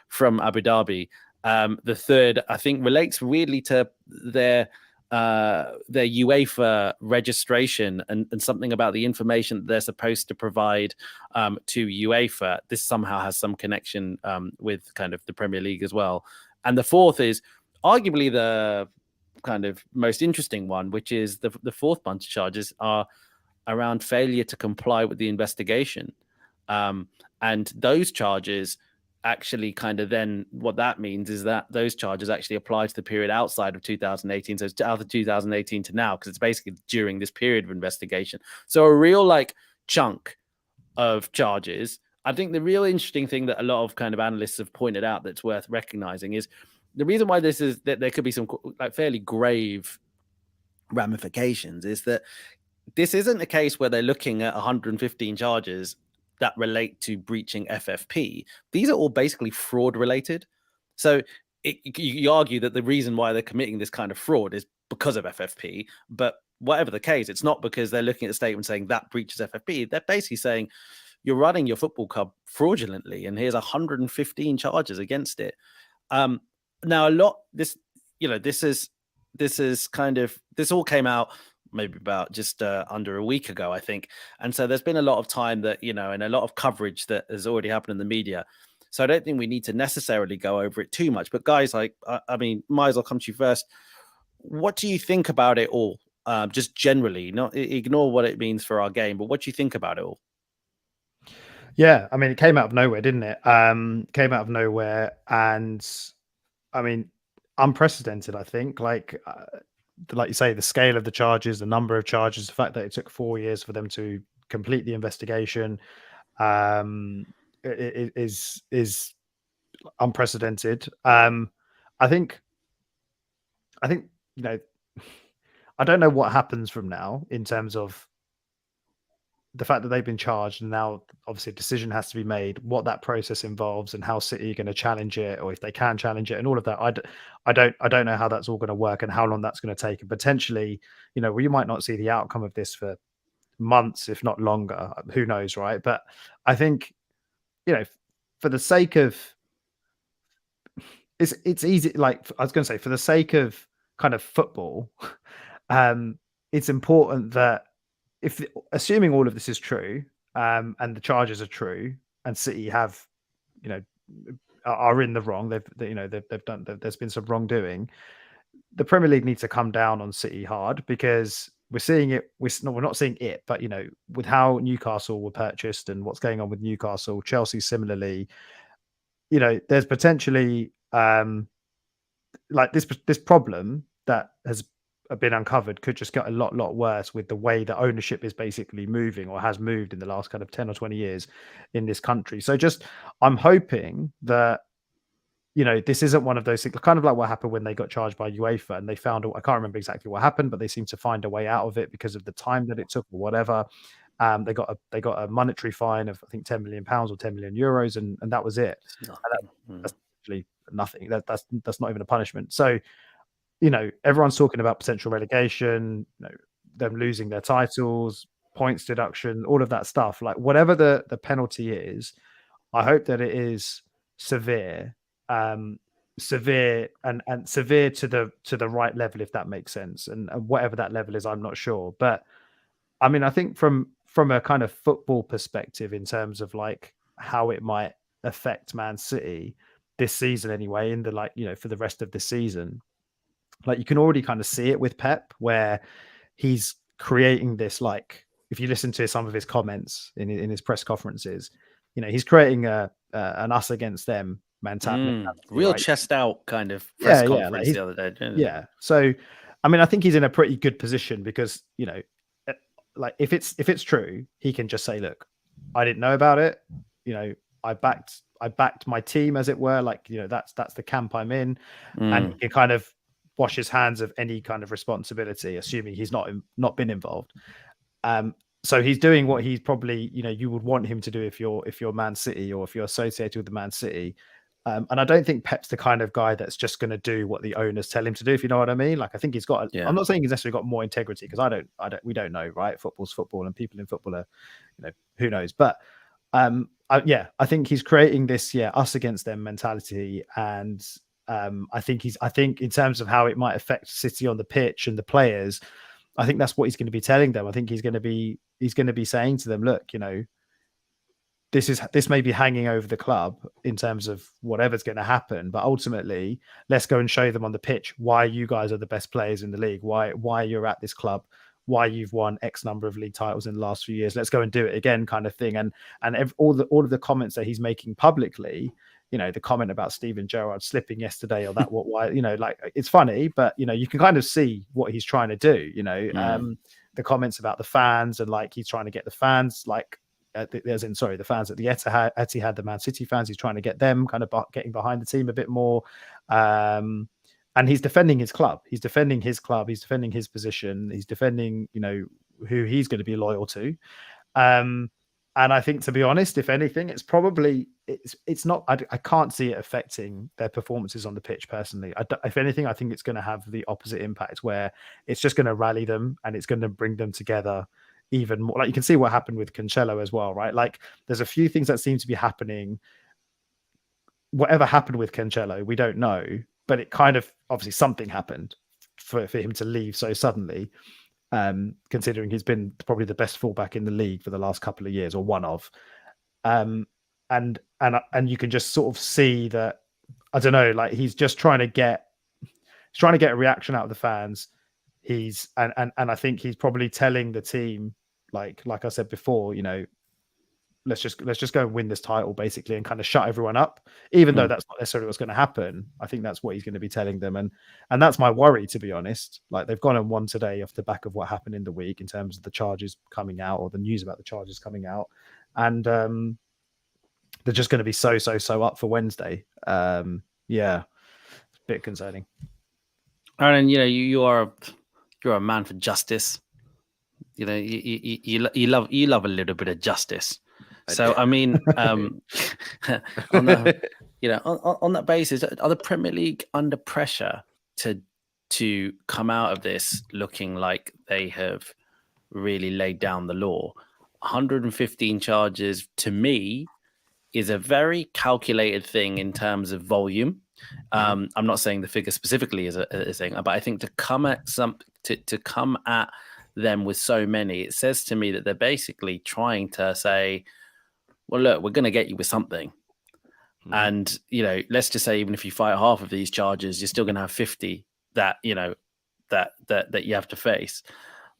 from Abu Dhabi. The third, I think, relates weirdly to their UEFA registration and something about the information that they're supposed to provide to UEFA. This somehow has some connection with kind of the Premier League as well. And the fourth is arguably the kind of most interesting one, which is the fourth bunch of charges are around failure to comply with the investigation. And those charges actually kind of then what that means is that those charges actually apply to the period outside of 2018. So it's out of 2018 to now, because it's basically during this period of investigation. So a real chunk of charges. I think the real interesting thing that a lot of kind of analysts have pointed out that's worth recognizing is the reason why this is that there could be some fairly grave ramifications is that this isn't a case where they're looking at 115 charges that relate to breaching FFP. These are all basically fraud related. So you argue that the reason why they're committing this kind of fraud is because of FFP, but whatever the case, it's not because they're looking at a statement saying that breaches FFP. They're basically saying you're running your football club fraudulently, and here's 115 charges against it. Now this all came out maybe about just under a week ago, I think. And so there's been a lot of time that, and a lot of coverage that has already happened in the media. So I don't think we need to necessarily go over it too much. But guys, might as well come to you first. What do you think about it all? Just generally, not ignore what it means for our game, but what do you think about it all? Yeah, it came out of nowhere, didn't it? Came out of nowhere, and unprecedented, I think. Like you say, the scale of the charges, the number of charges, the fact that it took 4 years for them to complete the investigation, is unprecedented. I think I don't know what happens from now in terms of the fact that they've been charged, and now obviously a decision has to be made, what that process involves and how City are going to challenge it, or if they can challenge it, and all of that. I don't know how that's all going to work and how long that's going to take. And potentially, we might not see the outcome of this for months, if not longer. Who knows, right? But I think, for the sake of it's easy. Like I was going to say, for the sake of kind of football, it's important that assuming all of this is true, and the charges are true, and City have, are in the wrong. They've done. There's been some wrongdoing. The Premier League needs to come down on City hard, because we're seeing it. We're not seeing it, but with how Newcastle were purchased and what's going on with Newcastle, Chelsea similarly. There's potentially like this problem that has been uncovered could just get a lot worse with the way that ownership is basically moving, or has moved in the last kind of 10 or 20 years in this country. So I'm hoping that this isn't one of those things, kind of like what happened when they got charged by UEFA and they found, I can't remember exactly what happened, but they seemed to find a way out of it because of the time that it took or whatever. They got a monetary fine of, I think, £10 million or 10 million euros, and that was it. That's actually nothing. That's not even a punishment. So everyone's talking about potential relegation, them losing their titles, points deduction, all of that stuff. Like, whatever the penalty is, I hope that it is severe, severe and severe to the right level, if that makes sense. And whatever that level is, I'm not sure. But I mean, I think from a kind of football perspective, in terms of like how it might affect Man City this season anyway, in the for the rest of the season, like you can already kind of see it with Pep, where he's creating this, like, if you listen to some of his comments in his press conferences, he's creating an us against them mentality. Real right? chest out kind of press conference like the other day. Yeah. So, I mean, I think he's in a pretty good position, because, like if it's true, he can just say, look, I didn't know about it. I backed my team, as it were. Like, that's the camp I'm in. And he can kind of wash his hands of any kind of responsibility, assuming he's not been involved. So he's doing what he's probably, you would want him to do if you're Man City, or if you're associated with the Man City. And I don't think Pep's the kind of guy that's just going to do what the owners tell him to do, if you know what I mean. Like, I think he's got, I'm not saying he's necessarily got more integrity, because we don't know, right? Football's football, and people in football are, who knows? But I think he's creating this, us against them mentality. And I think in terms of how it might affect City on the pitch and the players, I think that's what he's going to be telling them. I think he's going to be saying to them, look, this may be hanging over the club in terms of whatever's going to happen, but ultimately, let's go and show them on the pitch why you guys are the best players in the league, why you're at this club, why you've won X number of league titles in the last few years. Let's go and do it again, kind of thing. And all of the comments that he's making publicly, the comment about Steven Gerrard slipping yesterday, or that why, like, it's funny, but you can kind of see what he's trying to do. The comments about the fans, and like he's trying to get the fans, like, the fans at the Etihad, the Man City fans, he's trying to get them kind of getting behind the team a bit more. And he's defending his club. He's defending his club. He's defending his position. He's defending, who he's going to be loyal to. And I think, to be honest, if anything, it's probably, it's not, I can't see it affecting their performances on the pitch personally. If anything, I think it's going to have the opposite impact, where it's just going to rally them, and it's going to bring them together even more. Like, you can see what happened with Cancelo as well, right? Like, there's a few things that seem to be happening. Whatever happened with Cancelo, we don't know, but it kind of, obviously something happened for him to leave so suddenly, considering he's been probably the best fullback in the league for the last couple of years, or one of. And you can just sort of see that, I don't know, like, he's just trying to get a reaction out of the fans. And I think he's probably telling the team, like I said before, let's just go and win this title, basically, and kind of shut everyone up, even though that's not necessarily what's going to happen. I think that's what he's going to be telling them. And that's my worry, to be honest. Like, they've gone and won today off the back of what happened in the week, in terms of the charges coming out, or the news about the charges coming out. And they're just going to be so up for Wednesday. It's a bit concerning. Aaron, you're a man for justice. You love a little bit of justice. So I mean, on that basis, are the Premier League under pressure to come out of this looking like they have really laid down the law? 115 charges, to me, is a very calculated thing in terms of volume. I'm not saying the figure specifically is a thing, but I think to come at them with so many, it says to me that they're basically trying to say, well, look, we're going to get you with something. Mhm. And, you know, let's just say, even if you fight half of these charges, you're still going to have 50 that, you know, that you have to face.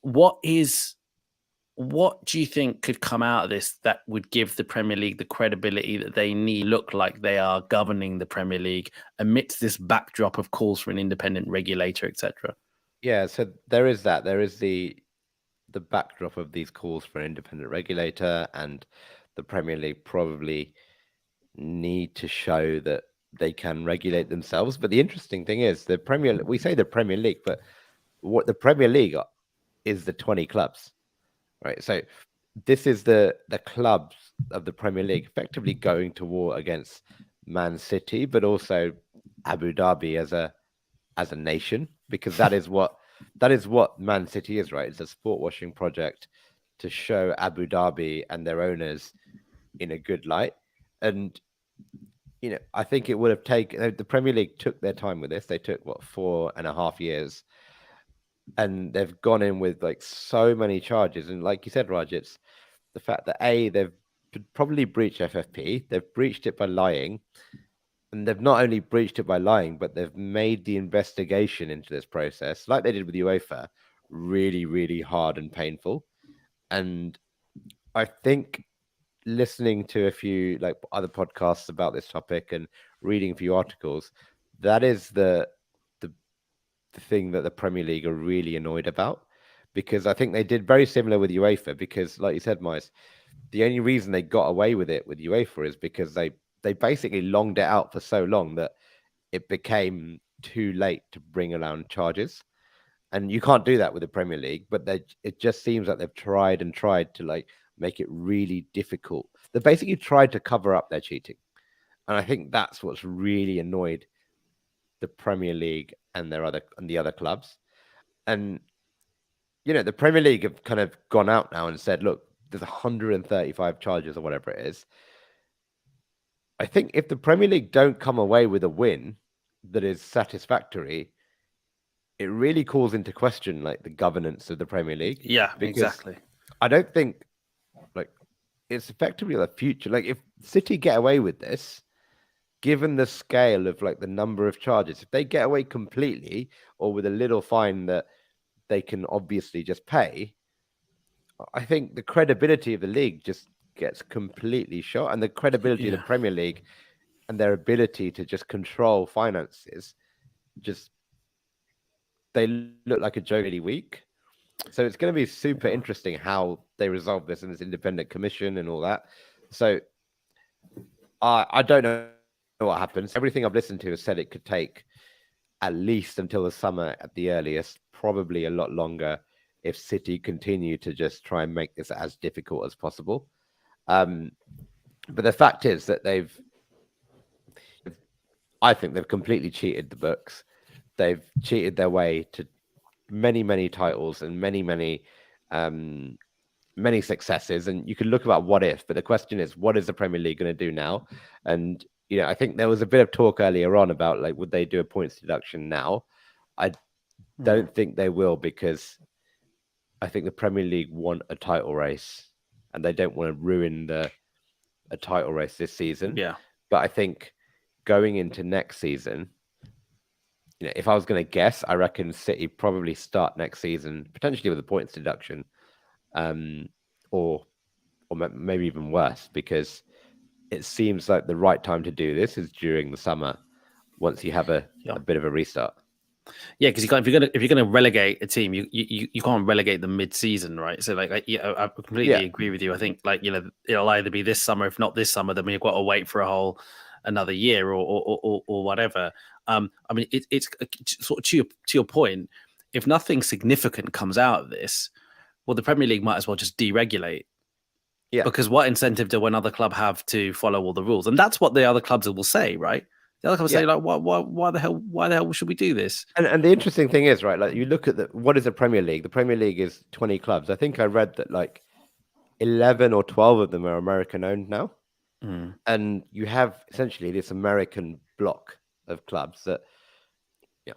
What do you think could come out of this that would give the Premier League the credibility that they need, look like they are governing the Premier League amidst this backdrop of calls for an independent regulator, etc.? Yeah, so there is that. There is the backdrop of these calls for an independent regulator, and the Premier League probably need to show that they can regulate themselves. But the interesting thing is we say the Premier League, but what the Premier League is the 20 clubs, right? So this is the clubs of the Premier League effectively going to war against Man City, but also Abu Dhabi as a nation, because that is what Man City is, right? It's a sport washing project to show Abu Dhabi and their owners in a good light. And you know, I think it would have taken, the Premier League took their time with this. They took 4.5 years, and they've gone in with like so many charges. And like you said, Raj, it's the fact that they've probably breached FFP, they've breached it by lying, and they've not only breached it by lying, but they've made the investigation into this process, like they did with UEFA, really, really hard and painful. And I think, listening to a few like other podcasts about this topic and reading a few articles, that is the thing that the Premier League are really annoyed about, because I think they did very similar with UEFA. Because, like you said, Mice, the only reason they got away with it with UEFA is because they basically longed it out for so long that it became too late to bring around charges. And you can't do that with the Premier League, but it just seems like they've tried and tried to like make it really difficult. They basically tried to cover up their cheating. And I think that's what's really annoyed the Premier League and the other clubs. And you know, the Premier League have kind of gone out now and said, look, there's 135 charges or whatever it is. I think if the Premier League don't come away with a win that is satisfactory, it really calls into question like the governance of the Premier League. Yeah, exactly. I don't think like it's effectively the future. Like if City get away with this, given the scale of like the number of charges, if they get away completely or with a little fine that they can obviously just pay, I think the credibility of the league just gets completely shot, and the credibility of the Premier League and their ability to just control finances, just they look like a joke really weak. So it's going to be super interesting how they resolve this in this independent commission and all that. So I don't know what happens. Everything I've listened to has said it could take at least until the summer at the earliest, probably a lot longer if City continue to just try and make this as difficult as possible. But the fact is that I think they've completely cheated the books. They've cheated their way to many, many titles and many, many successes. And you can look about what if, but the question is, what is the Premier League going to do now? And you know, I think there was a bit of talk earlier on about like, would they do a points deduction now? I don't think they will, because I think the Premier League want a title race and they don't want to ruin a title race this season. Yeah. But I think going into next season, you know, if I was going to guess, I reckon City probably start next season potentially with a points deduction, or maybe even worse, because it seems like the right time to do this is during the summer, once you have a bit of a restart. Yeah, because if you're gonna relegate a team, you can't relegate them mid-season, right? So like I completely agree with you. I think like, you know, it'll either be this summer. If not this summer, then we've got to wait for another year or whatever. I mean, it's sort of to your point. If nothing significant comes out of this, well, the Premier League might as well just deregulate. Yeah, because what incentive do another club have to follow all the rules? And that's what the other clubs will say, right? The other clubs say like, why the hell should we do this? And the interesting thing is, right, like you look at what is the Premier League? The Premier League is 20 clubs. I think I read that like 11 or 12 of them are American owned now. And you have essentially this American block of clubs that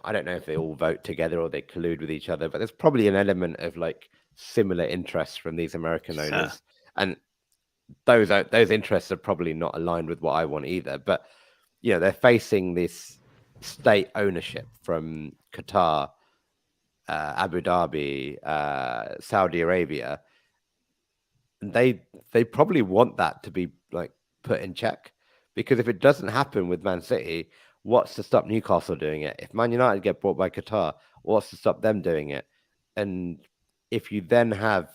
I don't know if they all vote together or they collude with each other, but there's probably an element of like similar interests from these American owners, and those interests are probably not aligned with what I want either. But they're facing this state ownership from Qatar, Abu Dhabi, Saudi Arabia, and they probably want that to be like put in check, because if it doesn't happen with Man City, what's to stop Newcastle doing it? If Man United get bought by Qatar, what's to stop them doing it? And if you then have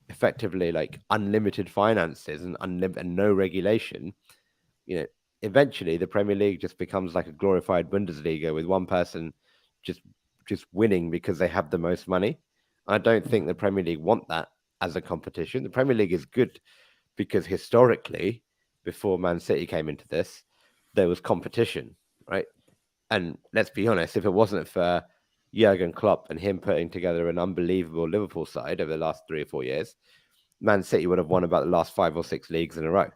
effectively like unlimited finances and no regulation, eventually the Premier League just becomes like a glorified Bundesliga with one person just winning because they have the most money. I don't think the Premier League want that as a competition. The Premier League is good because historically, before Man City came into this, there was competition, right? And let's be honest, if it wasn't for Jurgen Klopp and him putting together an unbelievable Liverpool side over the last 3 or 4 years, Man City would have won about the last 5 or 6 leagues in a row.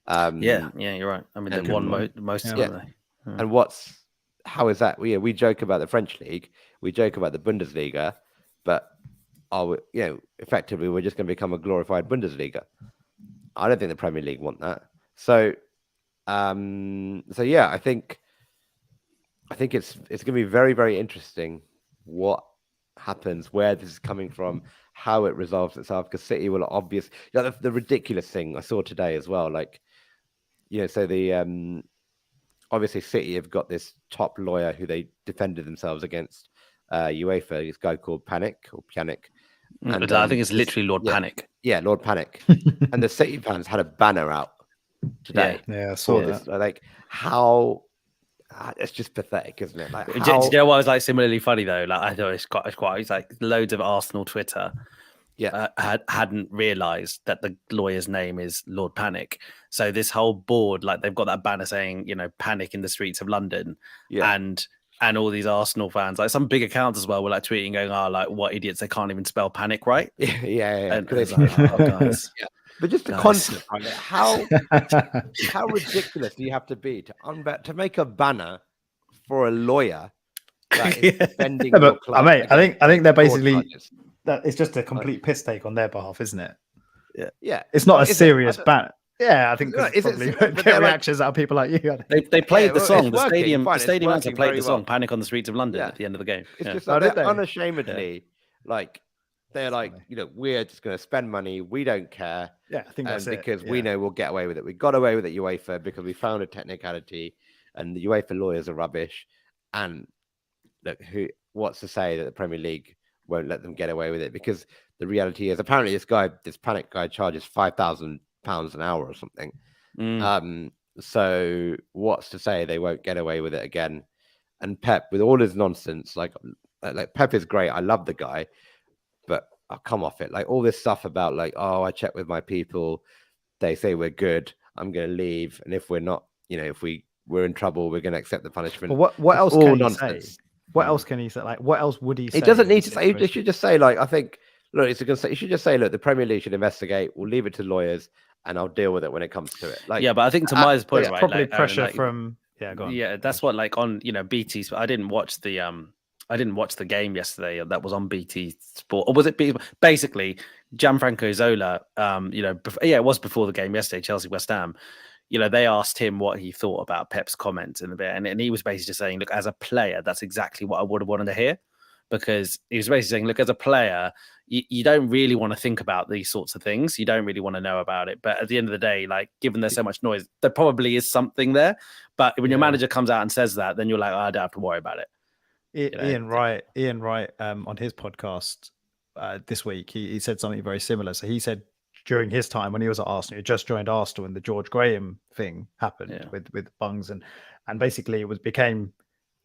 Yeah, you're right. I mean, they've won most of them. Yeah. And how is that? We joke about the French league, we joke about the Bundesliga, but effectively we're just going to become a glorified Bundesliga. I don't think the Premier League want that. So yeah, I think it's going to be very, very interesting what happens, where this is coming from, how it resolves itself, because City will obviously, the ridiculous thing I saw today as well, like, so the obviously City have got this top lawyer who they defended themselves against UEFA, this guy called Panic. And I think it's literally Lord Panic. Yeah, Lord Panic. And the City fans had a banner out today. Yeah, I saw that. Like, how it's just pathetic, isn't it? Like, Do you know what was like similarly funny though? Like, I thought it's like loads of Arsenal Twitter hadn't realized that the lawyer's name is Lord Panic. So this whole board, like, they've got that banner saying, panic in the streets of London. And all these Arsenal fans, like some big accounts as well, were like tweeting going, like, what idiots, they can't even spell panic right. Yeah. And it's like, oh, guys. But just the concept, right? How ridiculous do you have to be to make a banner for a lawyer that is defending your club? I think they're basically that it's just a complete piss take on their behalf, isn't it? Yeah. It's not a serious banner. Yeah, I think probably get reactions out of people like you. They played the song. The stadium fans have played the song "Panic on the Streets of London" at the end of the game. It's just like they're unashamedly like, they're like, we're just going to spend money. We don't care. Yeah, I think that's because we know we'll get away with it. We got away with it, UEFA, because we found a technicality, and the UEFA lawyers are rubbish. And look, what's to say that the Premier League won't let them get away with it? Because the reality is, apparently, this Panic guy charges £5,000 an hour or something. So what's to say they won't get away with it again? And Pep, with all his nonsense, like Pep is great. I love the guy, but I'll come off it. Like, all this stuff about like, I checked with my people, they say we're good, I'm going to leave, and if we're not, if we're in trouble, we're going to accept the punishment. But what else can he say? What else can he say? Like, what else would he say? He doesn't need to say. He should just say, like, I think, look, he should just say, look, the Premier League should investigate. We'll leave it to lawyers, and I'll deal with it when it comes to it. Like, yeah, but I think to Maya's point, right? Probably pressure from go on. Yeah, that's what, like, on BT. I didn't watch the game yesterday that was on BT Sport, or was it basically Gianfranco Zola? It was before the game yesterday, Chelsea West Ham. They asked him what he thought about Pep's comments in a bit, and he was basically just saying, look, as a player, that's exactly what I would have wanted to hear, because he was basically saying, look, as a player, you don't really want to think about these sorts of things. You don't really want to know about it. But at the end of the day, like, given there's so much noise, there probably is something there. But when your manager comes out and says that, then you're like, I don't have to worry about it. Ian Wright on his podcast this week, he said something very similar. So he said during his time when he was at Arsenal, he just joined Arsenal, and the George Graham thing happened with Bungs, and basically it became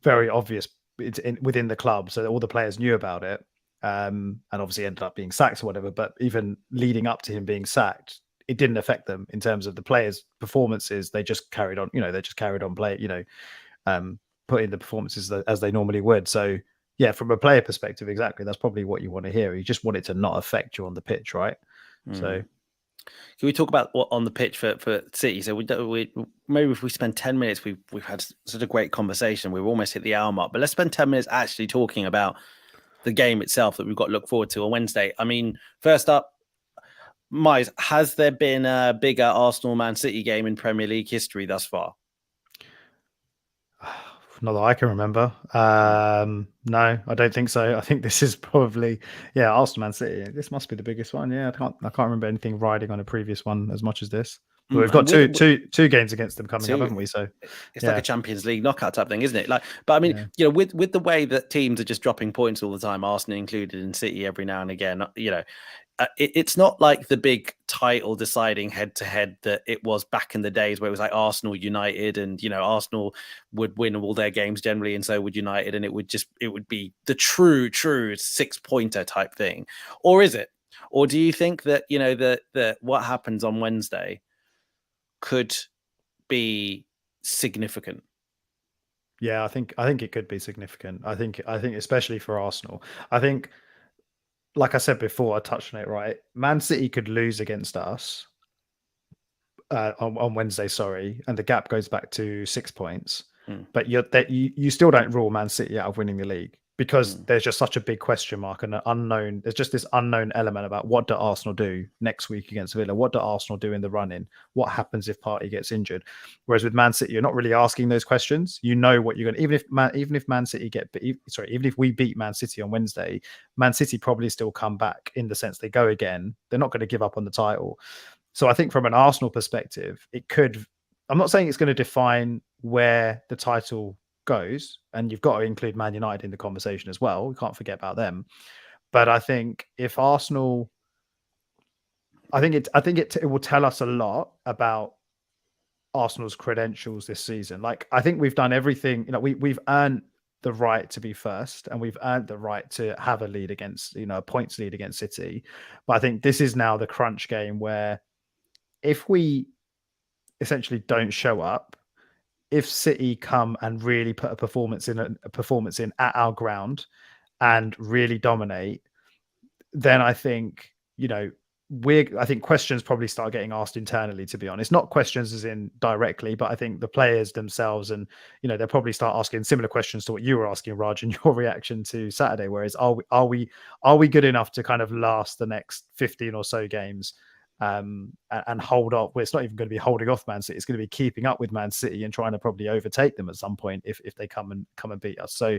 very obvious within the club, so that all the players knew about it, and obviously ended up being sacked or whatever. But even leading up to him being sacked, it didn't affect them in terms of the players' performances. They just carried on, putting the performances as they normally would. So yeah, from a player perspective, exactly, that's probably what you want to hear. You just want it to not affect you on the pitch, right? So Can we talk about what on the pitch for City? So we maybe if we spend 10 minutes, we've had such a great conversation. We've almost hit the hour mark, but let's spend 10 minutes actually talking about the game itself that we've got to look forward to on Wednesday. I mean, first up, Miles, has there been a bigger Arsenal-Man City game in Premier League history thus far? Not that I can remember. No, I don't think so. I think this is probably, Arsenal Man City. This must be the biggest one. Yeah, I can't remember anything riding on a previous one as much as this. But we've got two games against them coming up, haven't we? So it's like a Champions League knockout type thing, isn't it? But I mean, with the way that teams are just dropping points all the time, Arsenal included, and City every now and again, it's not like the big title deciding head to head that it was back in the days where it was like Arsenal United, and Arsenal would win all their games generally, and so would United, and it would be the true 6-pointer type thing. Or is it? Or do you think that that what happens on Wednesday could be significant? Yeah, I think it could be significant. I think especially for Arsenal. I think, like I said before, I touched on it, right? Man City could lose against us on Wednesday, and the gap goes back to 6 points. But you still don't rule Man City out of winning the league, because there's just such a big question mark and an unknown. There's just this unknown element about what do Arsenal do next week against Villa? What do Arsenal do in the run-in? What happens if Partey gets injured? Whereas with Man City, you're not really asking those questions. You know what you're going to, even if Man City even if we beat Man City on Wednesday, Man City probably still come back, in the sense they go again. They're not going to give up on the title. So I think from an Arsenal perspective, it could, I'm not saying it's going to define where the title goes, and you've got to include Man United in the conversation as well. We can't forget about them. But I think if Arsenal, I think it will tell us a lot about Arsenal's credentials this season. Like, I think we've done everything. We've earned the right to be first, and we've earned the right to have a lead against, a points lead against City. But I think this is now the crunch game, where if we essentially don't show up, if City come and really put a performance in at our ground and really dominate, then I think, I think questions probably start getting asked internally, to be honest. Not questions as in directly, but I think the players themselves, and they'll probably start asking similar questions to what you were asking, Raj, in your reaction to Saturday. Whereas are we good enough to kind of last the next 15 or so games? And hold up. Well, it's not even going to be holding off Man City. It's going to be keeping up with Man City and trying to probably overtake them at some point if they come and beat us. So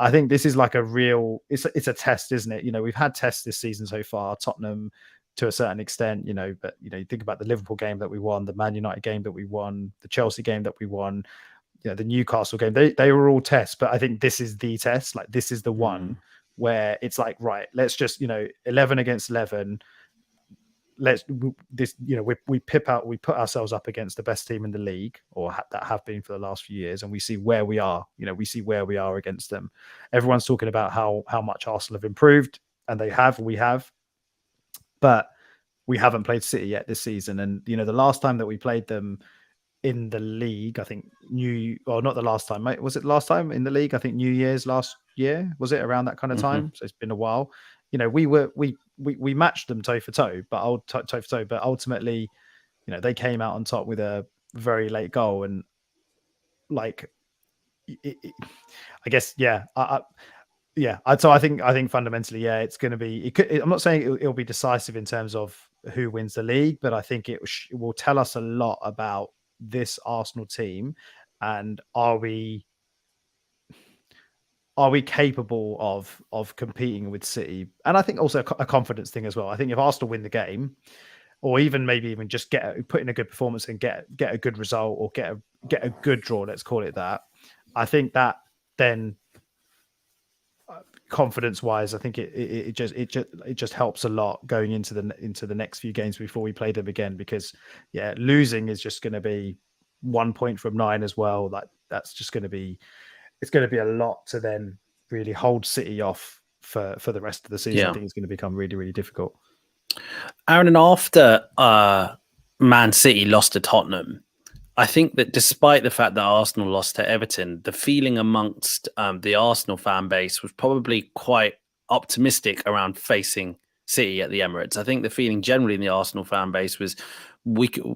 I think this is like a real, it's a test, isn't it? We've had tests this season so far, Tottenham to a certain extent, but you think about the Liverpool game that we won, the Man United game that we won, the Chelsea game that we won, the Newcastle game, they were all tests. But I think this is the test. Like, this is the one where it's like, right, let's just 11 against 11. We put ourselves up against the best team in the league, or that have been for the last few years, and we see where we are. We see where we are against them. Everyone's talking about how much Arsenal have improved, and we have, but we haven't played City yet this season. And the last time that we played them in the league, I think not the last time, mate. Was it the last time in the league? I think New Year's last year, was it around that kind of time? So it's been a while. We matched them toe for toe, but ultimately, they came out on top with a very late goal, and like, I guess, So I think fundamentally, it's going to be. I'm not saying it'll be decisive in terms of who wins the league, but I think it will tell us a lot about this Arsenal team, and are we capable of competing with City? And I think also a confidence thing as well. I think if Arsenal win the game, or maybe even just put in a good performance and get a good result, or get a good draw, let's call it that, I think that then confidence wise, I think it just helps a lot going into the next few games before we play them again, because losing is just going to be 1 point from 9 as well. Like, that's just going to be, it's going to be a lot to then really hold City off for the rest of the season. I think it's going to become really, really difficult. Aaron, and after Man City lost to Tottenham, I think that despite the fact that Arsenal lost to Everton, the feeling amongst the Arsenal fan base was probably quite optimistic around facing City at the Emirates. I think the feeling generally in the Arsenal fan base was we could,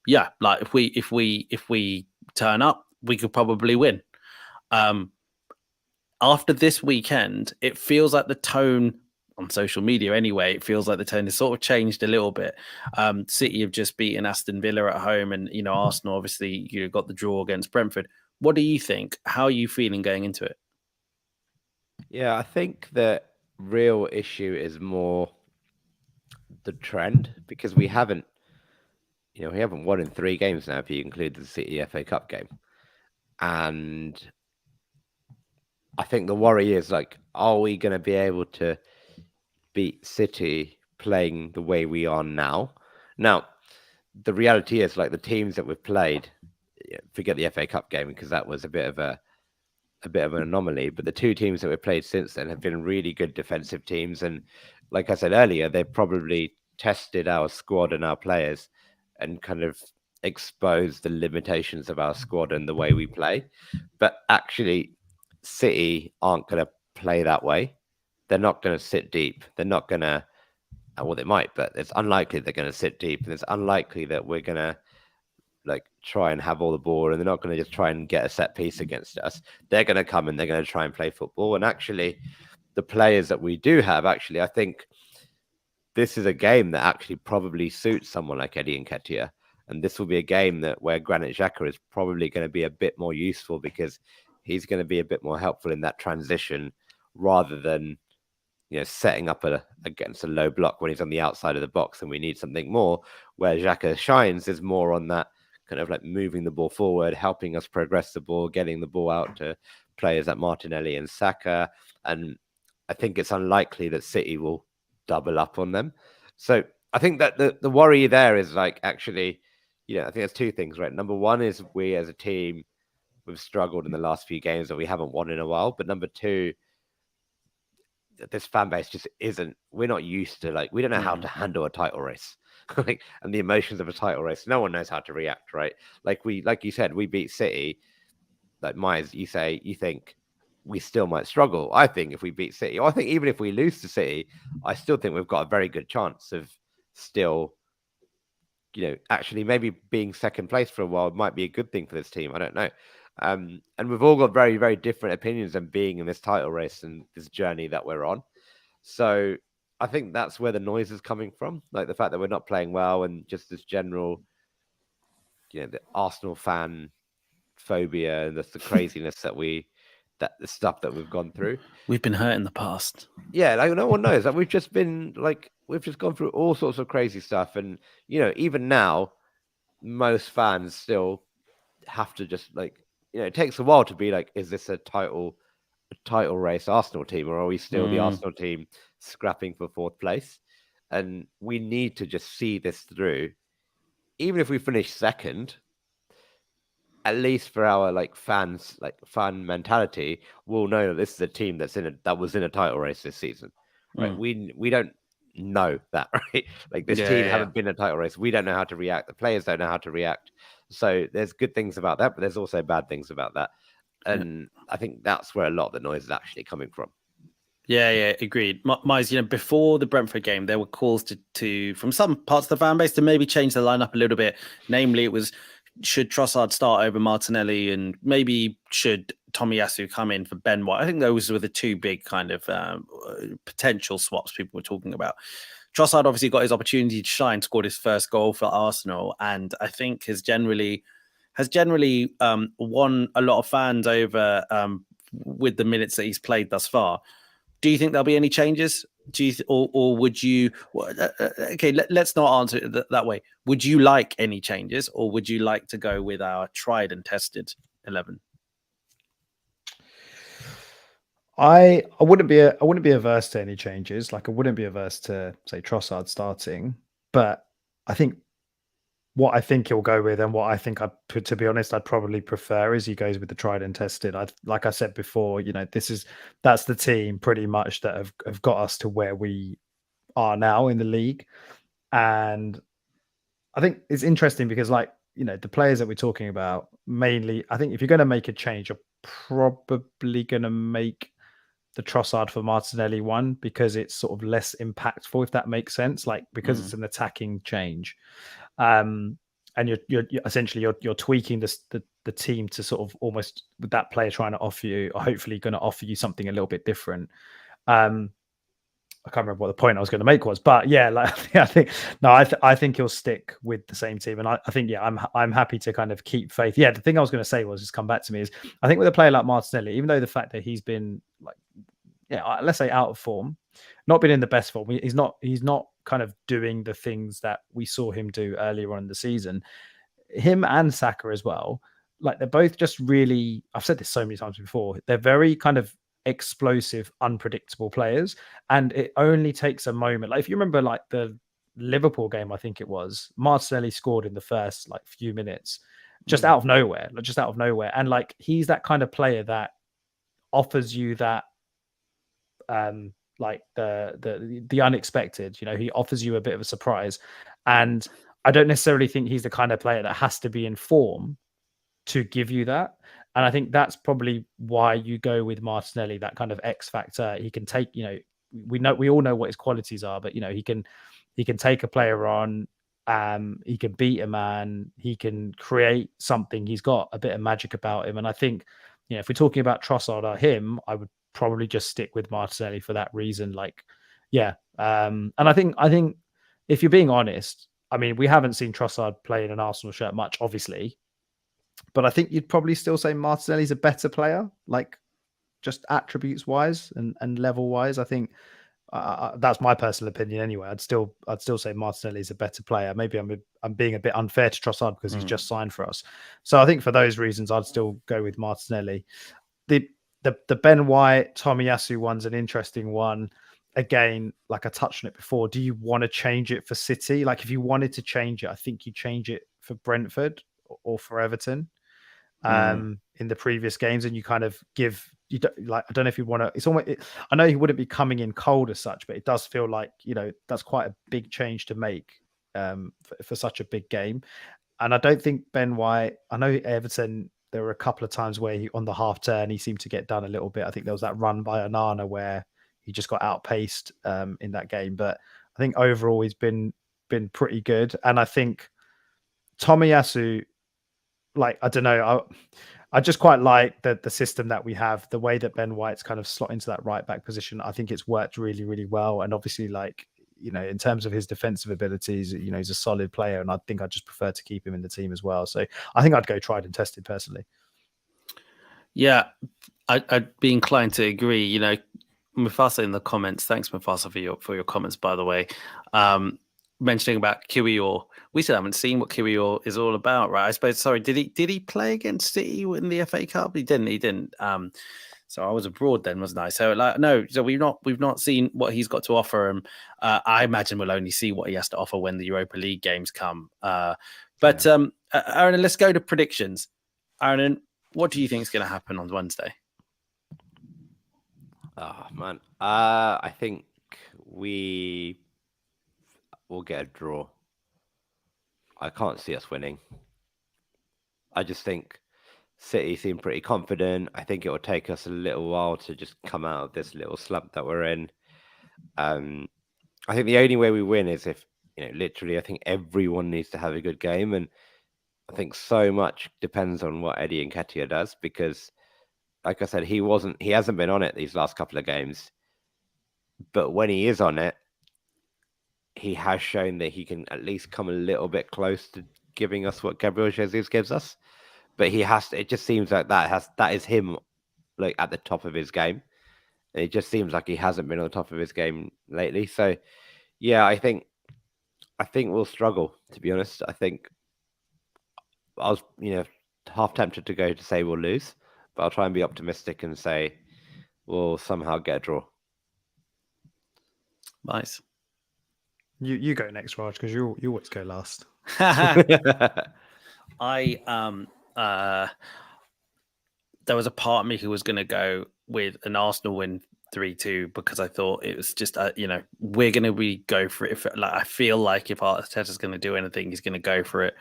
yeah, like if we turn up, we could probably win. After this weekend, it feels like the tone on social media anyway, it feels like the tone has sort of changed a little bit. City have just beaten Aston Villa at home, and Arsenal obviously got the draw against Brentford. What do you think? How are you feeling going into it? Yeah, I think the real issue is more the trend, because we haven't won in 3 games now if you include the City FA Cup game. And I think the worry is, like, are we going to be able to beat City playing the way we are now? Now, the reality is, like, the teams that we've played, forget the FA Cup game because that was a bit of an anomaly, but the 2 teams that we've played since then have been really good defensive teams. And like I said earlier, they've probably tested our squad and our players and kind of exposed the limitations of our squad and the way we play. But actually, City aren't going to play that way. They're not going to sit deep. They're not going to, well, they might, but it's unlikely they're going to sit deep. And it's unlikely that we're going to try and have all the ball, and they're not going to just try and get a set piece against us. They're going to come and they're going to try and play football. And actually, the players that we do have, I think this is a game that actually probably suits someone like Eddie Nketiah. And this will be a game where Granit Xhaka is probably going to be a bit more useful, because he's going to be a bit more helpful in that transition, rather than setting up against a low block when he's on the outside of the box. And we need something more where Xhaka shines is more on that kind of like moving the ball forward, helping us progress the ball, getting the ball out to players like Martinelli and Saka. And I think it's unlikely that City will double up on them. So I think that the worry there is, like, actually, I think there's 2 things, right? Number one is we as a team, we've struggled in the last few games that we haven't won in a while. But number 2, this fan base just isn't, we're not used to, we don't know how to handle a title race. And the emotions of a title race, no one knows how to react, right? Like you said, we beat City. Like Myers, you think we still might struggle. I think if we beat City, or I think even if we lose to City, I still think we've got a very good chance of still, actually maybe being second place for a while might be a good thing for this team. I don't know. And we've all got very, very different opinions on being in this title race and this journey that we're on. So I think that's where the noise is coming from, like the fact that we're not playing well, and just this general, the Arsenal fan phobia and the craziness that the stuff that we've gone through. We've been hurt in the past. Yeah, no one knows that we've just gone through all sorts of crazy stuff, and even now, most fans still have to just it takes a while to be like, is this a title race Arsenal team, or are we still the Arsenal team scrapping for 4th place? And we need to just see this through. Even if we finish 2nd, at least for our fans, fan mentality, we'll know that this is a team that was in a title race this season, right? We don't know that, right? This team haven't been in a title race. We don't know how to react. The players don't know how to react. So there's good things about that, but there's also bad things about that. And I think that's where a lot of the noise is actually coming from. Yeah, agreed. Miles, before the Brentford game, there were calls to from some parts of the fan base to maybe change the lineup a little bit. Namely, it was, should Trossard start over Martinelli, and maybe should Tomiyasu come in for Ben White? I think those were the 2 big kind of potential swaps people were talking about. Trossard obviously got his opportunity to shine, scored his first goal for Arsenal, and I think has generally won a lot of fans over with the minutes that he's played thus far. Do you think there'll be any changes? Do you or would you? Okay, let's not answer it that way. Would you like any changes, or would you like to go with our tried and tested 11? I wouldn't be averse to any changes. I wouldn't be averse to, say, Trossard starting, but I think what I think he'll go with, and what I think to be honest, I'd probably prefer, is he goes with the tried and tested. Like I said before, that's the team pretty much that have got us to where we are now in the league. And I think it's interesting because, the players that we're talking about, mainly, I think if you're going to make a change, you're probably going to make the Trossard for Martinelli one because it's sort of less impactful, if that makes sense. Like because it's an attacking change, and you're essentially you're tweaking the team to sort of almost with that player trying to offer you, or hopefully going to offer you something a little bit different. I can't remember what the point I was going to make was, but yeah, like I think he'll stick with the same team, and I think I'm happy to kind of keep faith. Yeah, the thing I was going to say was just come back to me is I think with a player like Martinelli, even though the fact that he's been like, let's say out of form, not been in the best form, he's not kind of doing the things that we saw him do earlier on in the season. Him and Saka as well, like they're both just really. I've said this so many times before. They're very kind of explosive, unpredictable players, and it only takes a moment. Like if you remember, like the Liverpool game, I think it was Martinelli scored in the first like few minutes, just out of nowhere, and like he's that kind of player that offers you that, like the unexpected. You know, he offers you a bit of a surprise, and I don't necessarily think he's the kind of player that has to be in form to give you that. And I think that's probably why you go with Martinelli, that kind of X factor. He can take, you know, we all know what his qualities are, but you know, he can take a player on, he can beat a man, he can create something. He's got a bit of magic about him. And I think, you know, if we're talking about Trossard or him, I would probably just stick with Martinelli for that reason. Like, yeah. And I think if you're being honest, I mean, we haven't seen Trossard play in an Arsenal shirt much, obviously. But I think you'd probably still say Martinelli's a better player, like just attributes wise and level wise. I think that's my personal opinion anyway. I'd still say Martinelli's a better player. Maybe I'm being a bit unfair to Trossard because he's just signed for us. So I think for those reasons, I'd still go with Martinelli. The Ben White, Tomiyasu one's an interesting one. Again, like I touched on it before, do you want to change it for City? Like if you wanted to change it, I think you change it for Brentford or for Everton in the previous games, and you kind of give I don't know if you want to. It's almost. I know he wouldn't be coming in cold as such, but it does feel like, you know, that's quite a big change to make for such a big game. And I don't think Ben White. I know Everton. There were a couple of times where on the half turn he seemed to get done a little bit. I think there was that run by Onana where he just got outpaced in that game. But I think overall he's been pretty good, and I think Tomiyasu. Like, I don't know. I just quite like the system that we have, the way that Ben White's kind of slot into that right back position. I think it's worked really, really well. And obviously, like, you know, in terms of his defensive abilities, you know, he's a solid player. And I think I'd just prefer to keep him in the team as well. So I think I'd go tried and tested personally. Yeah, I'd be inclined to agree. You know, Mufasa in the comments. Thanks, Mufasa, for your comments, by the way. Mentioning about Kiwior, we still haven't seen what Kiwior is all about, right? I suppose. Sorry, did he play against City in the FA Cup? He didn't. So I was abroad then, wasn't I? So like, no. So we've not seen what he's got to offer him. I imagine we'll only see what he has to offer when the Europa League games come. But Aaron, let's go to predictions. Aaron, what do you think is going to happen on Wednesday? Oh man, I think we'll get a draw. I can't see us winning. I just think City seem pretty confident. I think it will take us a little while to just come out of this little slump that we're in. I think the only way we win is if, you know, literally, I think everyone needs to have a good game. And I think so much depends on what Eddie Nketiah does, because like I said, he hasn't been on it these last couple of games. But when he is on it, he has shown that he can at least come a little bit close to giving us what Gabriel Jesus gives us. But he has to, it just seems like that is him, like at the top of his game. And it just seems like he hasn't been on the top of his game lately. So yeah, I think we'll struggle, to be honest. I think I was, you know, half tempted to go to say we'll lose, but I'll try and be optimistic and say we'll somehow get a draw. Nice. You go next, Raj, because you always go last. There was a part of me who was going to go with an Arsenal win 3-2 because I thought it was just, you know, we're going to go for it. Like, I feel like if Arteta's going to do anything, he's going to go for it,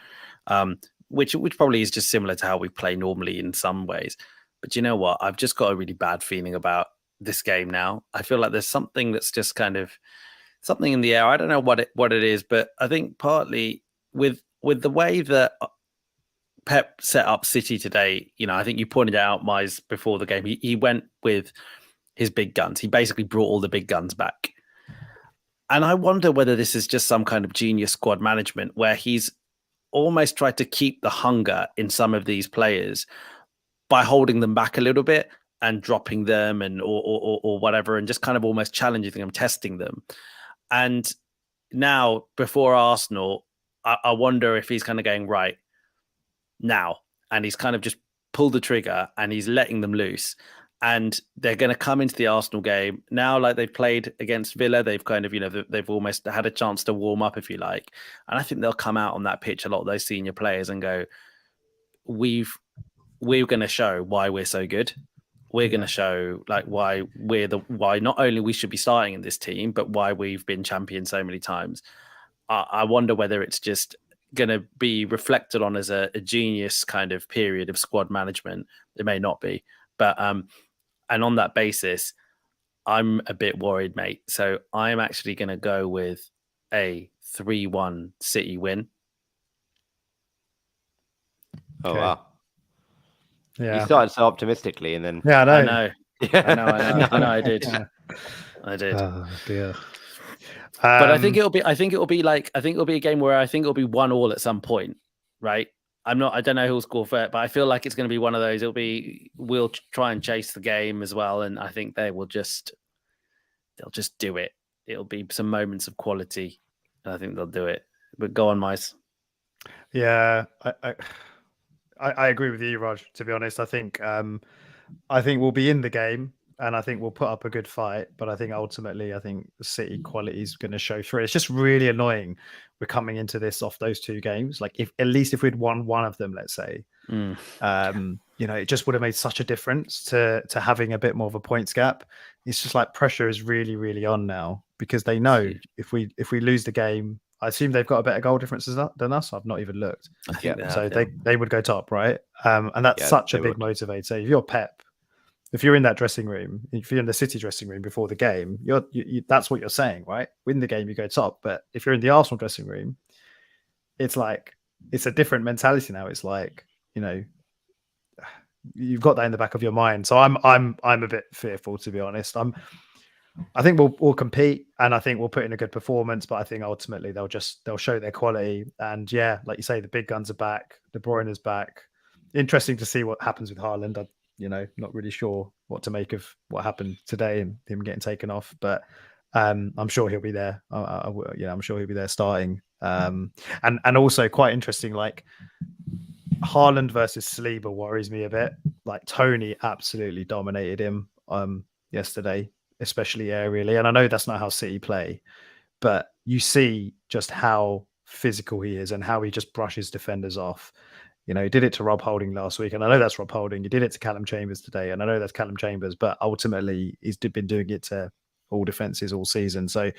which probably is just similar to how we play normally in some ways. But you know what? I've just got a really bad feeling about this game now. I feel like there's something that's just kind of something in the air. I don't know what it is, but I think partly with the way that Pep set up City today, I think you pointed out, Mize, before the game, he went with his big guns. He basically brought all the big guns back. And I wonder whether this is just some kind of genius squad management where he's almost tried to keep the hunger in some of these players by holding them back a little bit and dropping them and or whatever, and just kind of almost challenging them, testing them. And now before Arsenal, I wonder if he's kind of going right now, and he's kind of just pulled the trigger and he's letting them loose. And they're going to come into the Arsenal game now, like they've played against Villa. They've kind of, they've almost had a chance to warm up, if you like. And I think they'll come out on that pitch, a lot of those senior players, and go, we're going to show why we're so good. We're going to show like why not only we should be starting in this team, but why we've been champion so many times. I wonder whether it's just going to be reflected on as a genius kind of period of squad management. It may not be, but and on that basis, I'm a bit worried, mate. So I'm actually going to go with a 3-1 City win. Oh, wow. Yeah. You started so optimistically, and then Yeah, I know. Yeah. I know. I did. I did. Oh dear. But I think it'll be a game where I think it'll be 1-1 at some point, right? I don't know who'll score first, but I feel like it's going to be one of those. We'll try and chase the game as well, and I think they'll just do it. It'll be some moments of quality, and I think they'll do it. But go on, Mice. Yeah, I agree with you, Raj. To be honest, I think we'll be in the game, and I think we'll put up a good fight. But I think ultimately, the City quality is going to show through. It's just really annoying. We're coming into this off those two games. Like, if we'd won one of them, let's say, it just would have made such a difference to having a bit more of a points gap. It's just like pressure is really, really on now, because they know if we lose the game, I assume they've got a better goal difference than us. I've not even looked. I think so they would go top, right? And that's such a big motivator. If you're Pep, if you're in that dressing room, if you're in the City dressing room before the game, that's what you're saying, right? Win the game, you go top. But if you're in the Arsenal dressing room, it's like it's a different mentality now. It's like, you've got that in the back of your mind. So I'm a bit fearful, to be honest. I think we'll compete, and I think we'll put in a good performance. But I think ultimately they'll show their quality. And yeah, like you say, the big guns are back. De Bruyne is back. Interesting to see what happens with Haaland. Not really sure what to make of what happened today and him getting taken off, but I'm sure he'll be there. I'm sure he'll be there starting. And also quite interesting, like Haaland versus Saliba worries me a bit. Like Tony absolutely dominated him yesterday, especially aerially. And I know that's not how City play, but you see just how physical he is and how he just brushes defenders off. He did it to Rob Holding last week, and I know that's Rob Holding. He did it to Callum Chambers today, and I know that's Callum Chambers, but ultimately he's been doing it to all defenses all season. So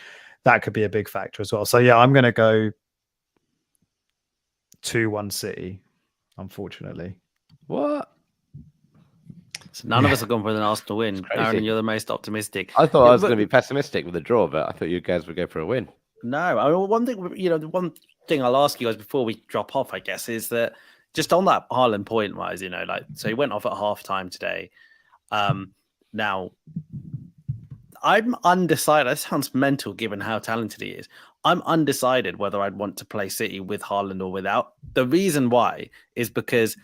that could be a big factor as well. So yeah, I'm going to go 2-1 City, unfortunately. What? So none of us have gone for an Arsenal win. Aaron, you're the most optimistic. I thought I was going to be pessimistic with the draw, but I thought you guys would go for a win. No, one thing, the one thing I'll ask you guys before we drop off, I guess, is that just on that Haaland point wise, so he went off at half time today. Now, I'm undecided. That sounds mental given how talented he is. I'm undecided whether I'd want to play City with Haaland or without. The reason why is because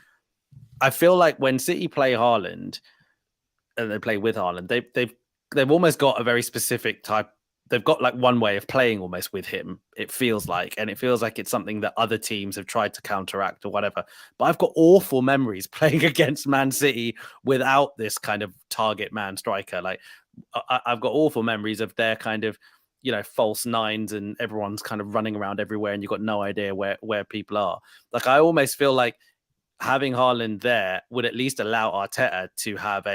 I feel like when City play Haaland and they play with Haaland, they've almost got a very specific type. They've got like one way of playing almost with him, it feels like. And it feels like it's something that other teams have tried to counteract or whatever. But I've got awful memories playing against Man City without this kind of target man striker. Like I've got awful memories of their kind of, false nines and everyone's kind of running around everywhere and you've got no idea where people are. Like I almost feel like having Haaland there would at least allow Arteta to have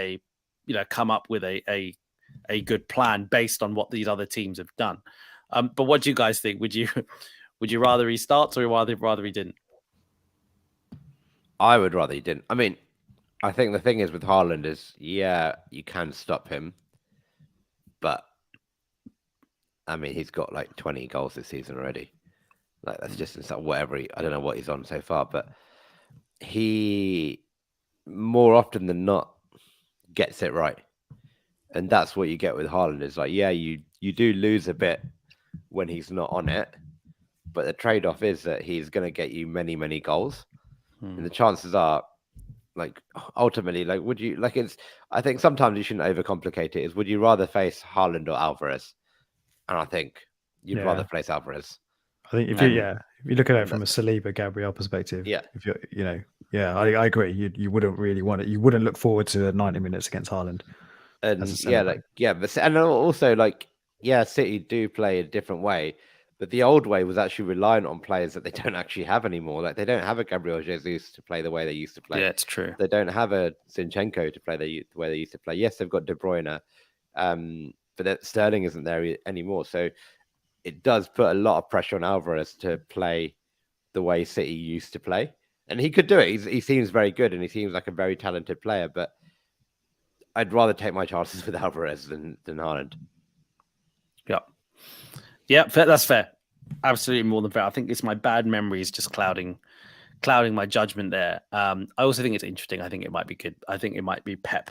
come up with a good plan based on what these other teams have done. But what do you guys think? Would you rather he starts or rather he didn't? I would rather he didn't. I mean, I think the thing is with Haaland is, you can stop him, but I mean, he's got like 20 goals this season already. Like that's just whatever. I don't know what he's on so far, but he more often than not gets it right, and that's what you get with Haaland. Is like, yeah, you do lose a bit when he's not on it, but the trade-off is that he's going to get you many goals, and the chances are, like, ultimately, like, would you like? I think sometimes you shouldn't overcomplicate it. Would you rather face Haaland or Alvarez? And I think you'd rather face Alvarez. I think if you look at it from a Saliba Gabriel perspective, yeah, if I agree. You wouldn't really want it. You wouldn't look forward to 90 minutes against Haaland. And and also like City do play a different way, but the old way was actually relying on players that they don't actually have anymore. Like they don't have a Gabriel Jesus to play the way they used to play. Yeah, it's true. They don't have a Zinchenko to play the way they used to play. Yes, they've got De Bruyne, but that Sterling isn't there anymore. So it does put a lot of pressure on Alvarez to play the way City used to play. And he could do it. He seems very good and he seems like a very talented player, but I'd rather take my chances with Alvarez than Haaland. Yeah, that's fair. Absolutely more than fair. I think it's my bad memories just clouding my judgment there. I also think it's interesting. I think it might be good. I think it might be Pep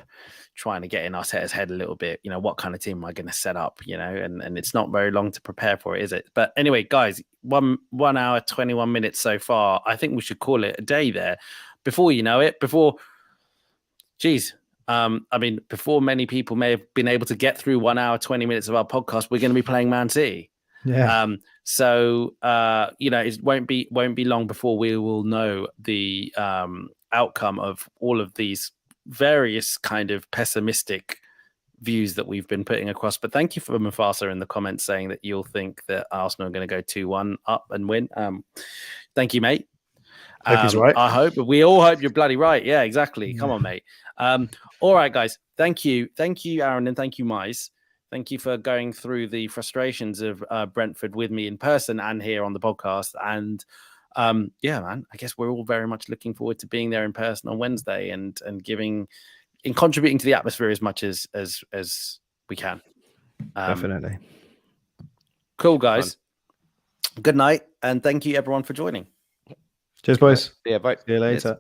trying to get in Arteta's head a little bit. You know, what kind of team am I going to set up? You know, and it's not very long to prepare for it, is it? But anyway, guys, 1 hour 21 minutes so far. I think we should call it a day there. Before you know it, before many people may have been able to get through 1 hour 20 minutes of our podcast, we're going to be playing Man City. Yeah. It won't be long before we will know the outcome of all of these various kind of pessimistic views that we've been putting across. But thank you for Mufasa in the comments saying that you'll think that Arsenal are going to go 2-1 up and win. Thank you, mate. Hope he's right. I hope we all hope you're bloody right. Yeah, exactly. Come on, mate. All right, guys. Thank you, Aaron, and thank you, Mize. Thank you for going through the frustrations of Brentford with me in person and here on the podcast. And man, I guess we're all very much looking forward to being there in person on Wednesday and contributing to the atmosphere as much as we can. Definitely. Cool, guys. Good night, and thank you everyone for joining. Cheers, boys. Yeah, bye. See you later.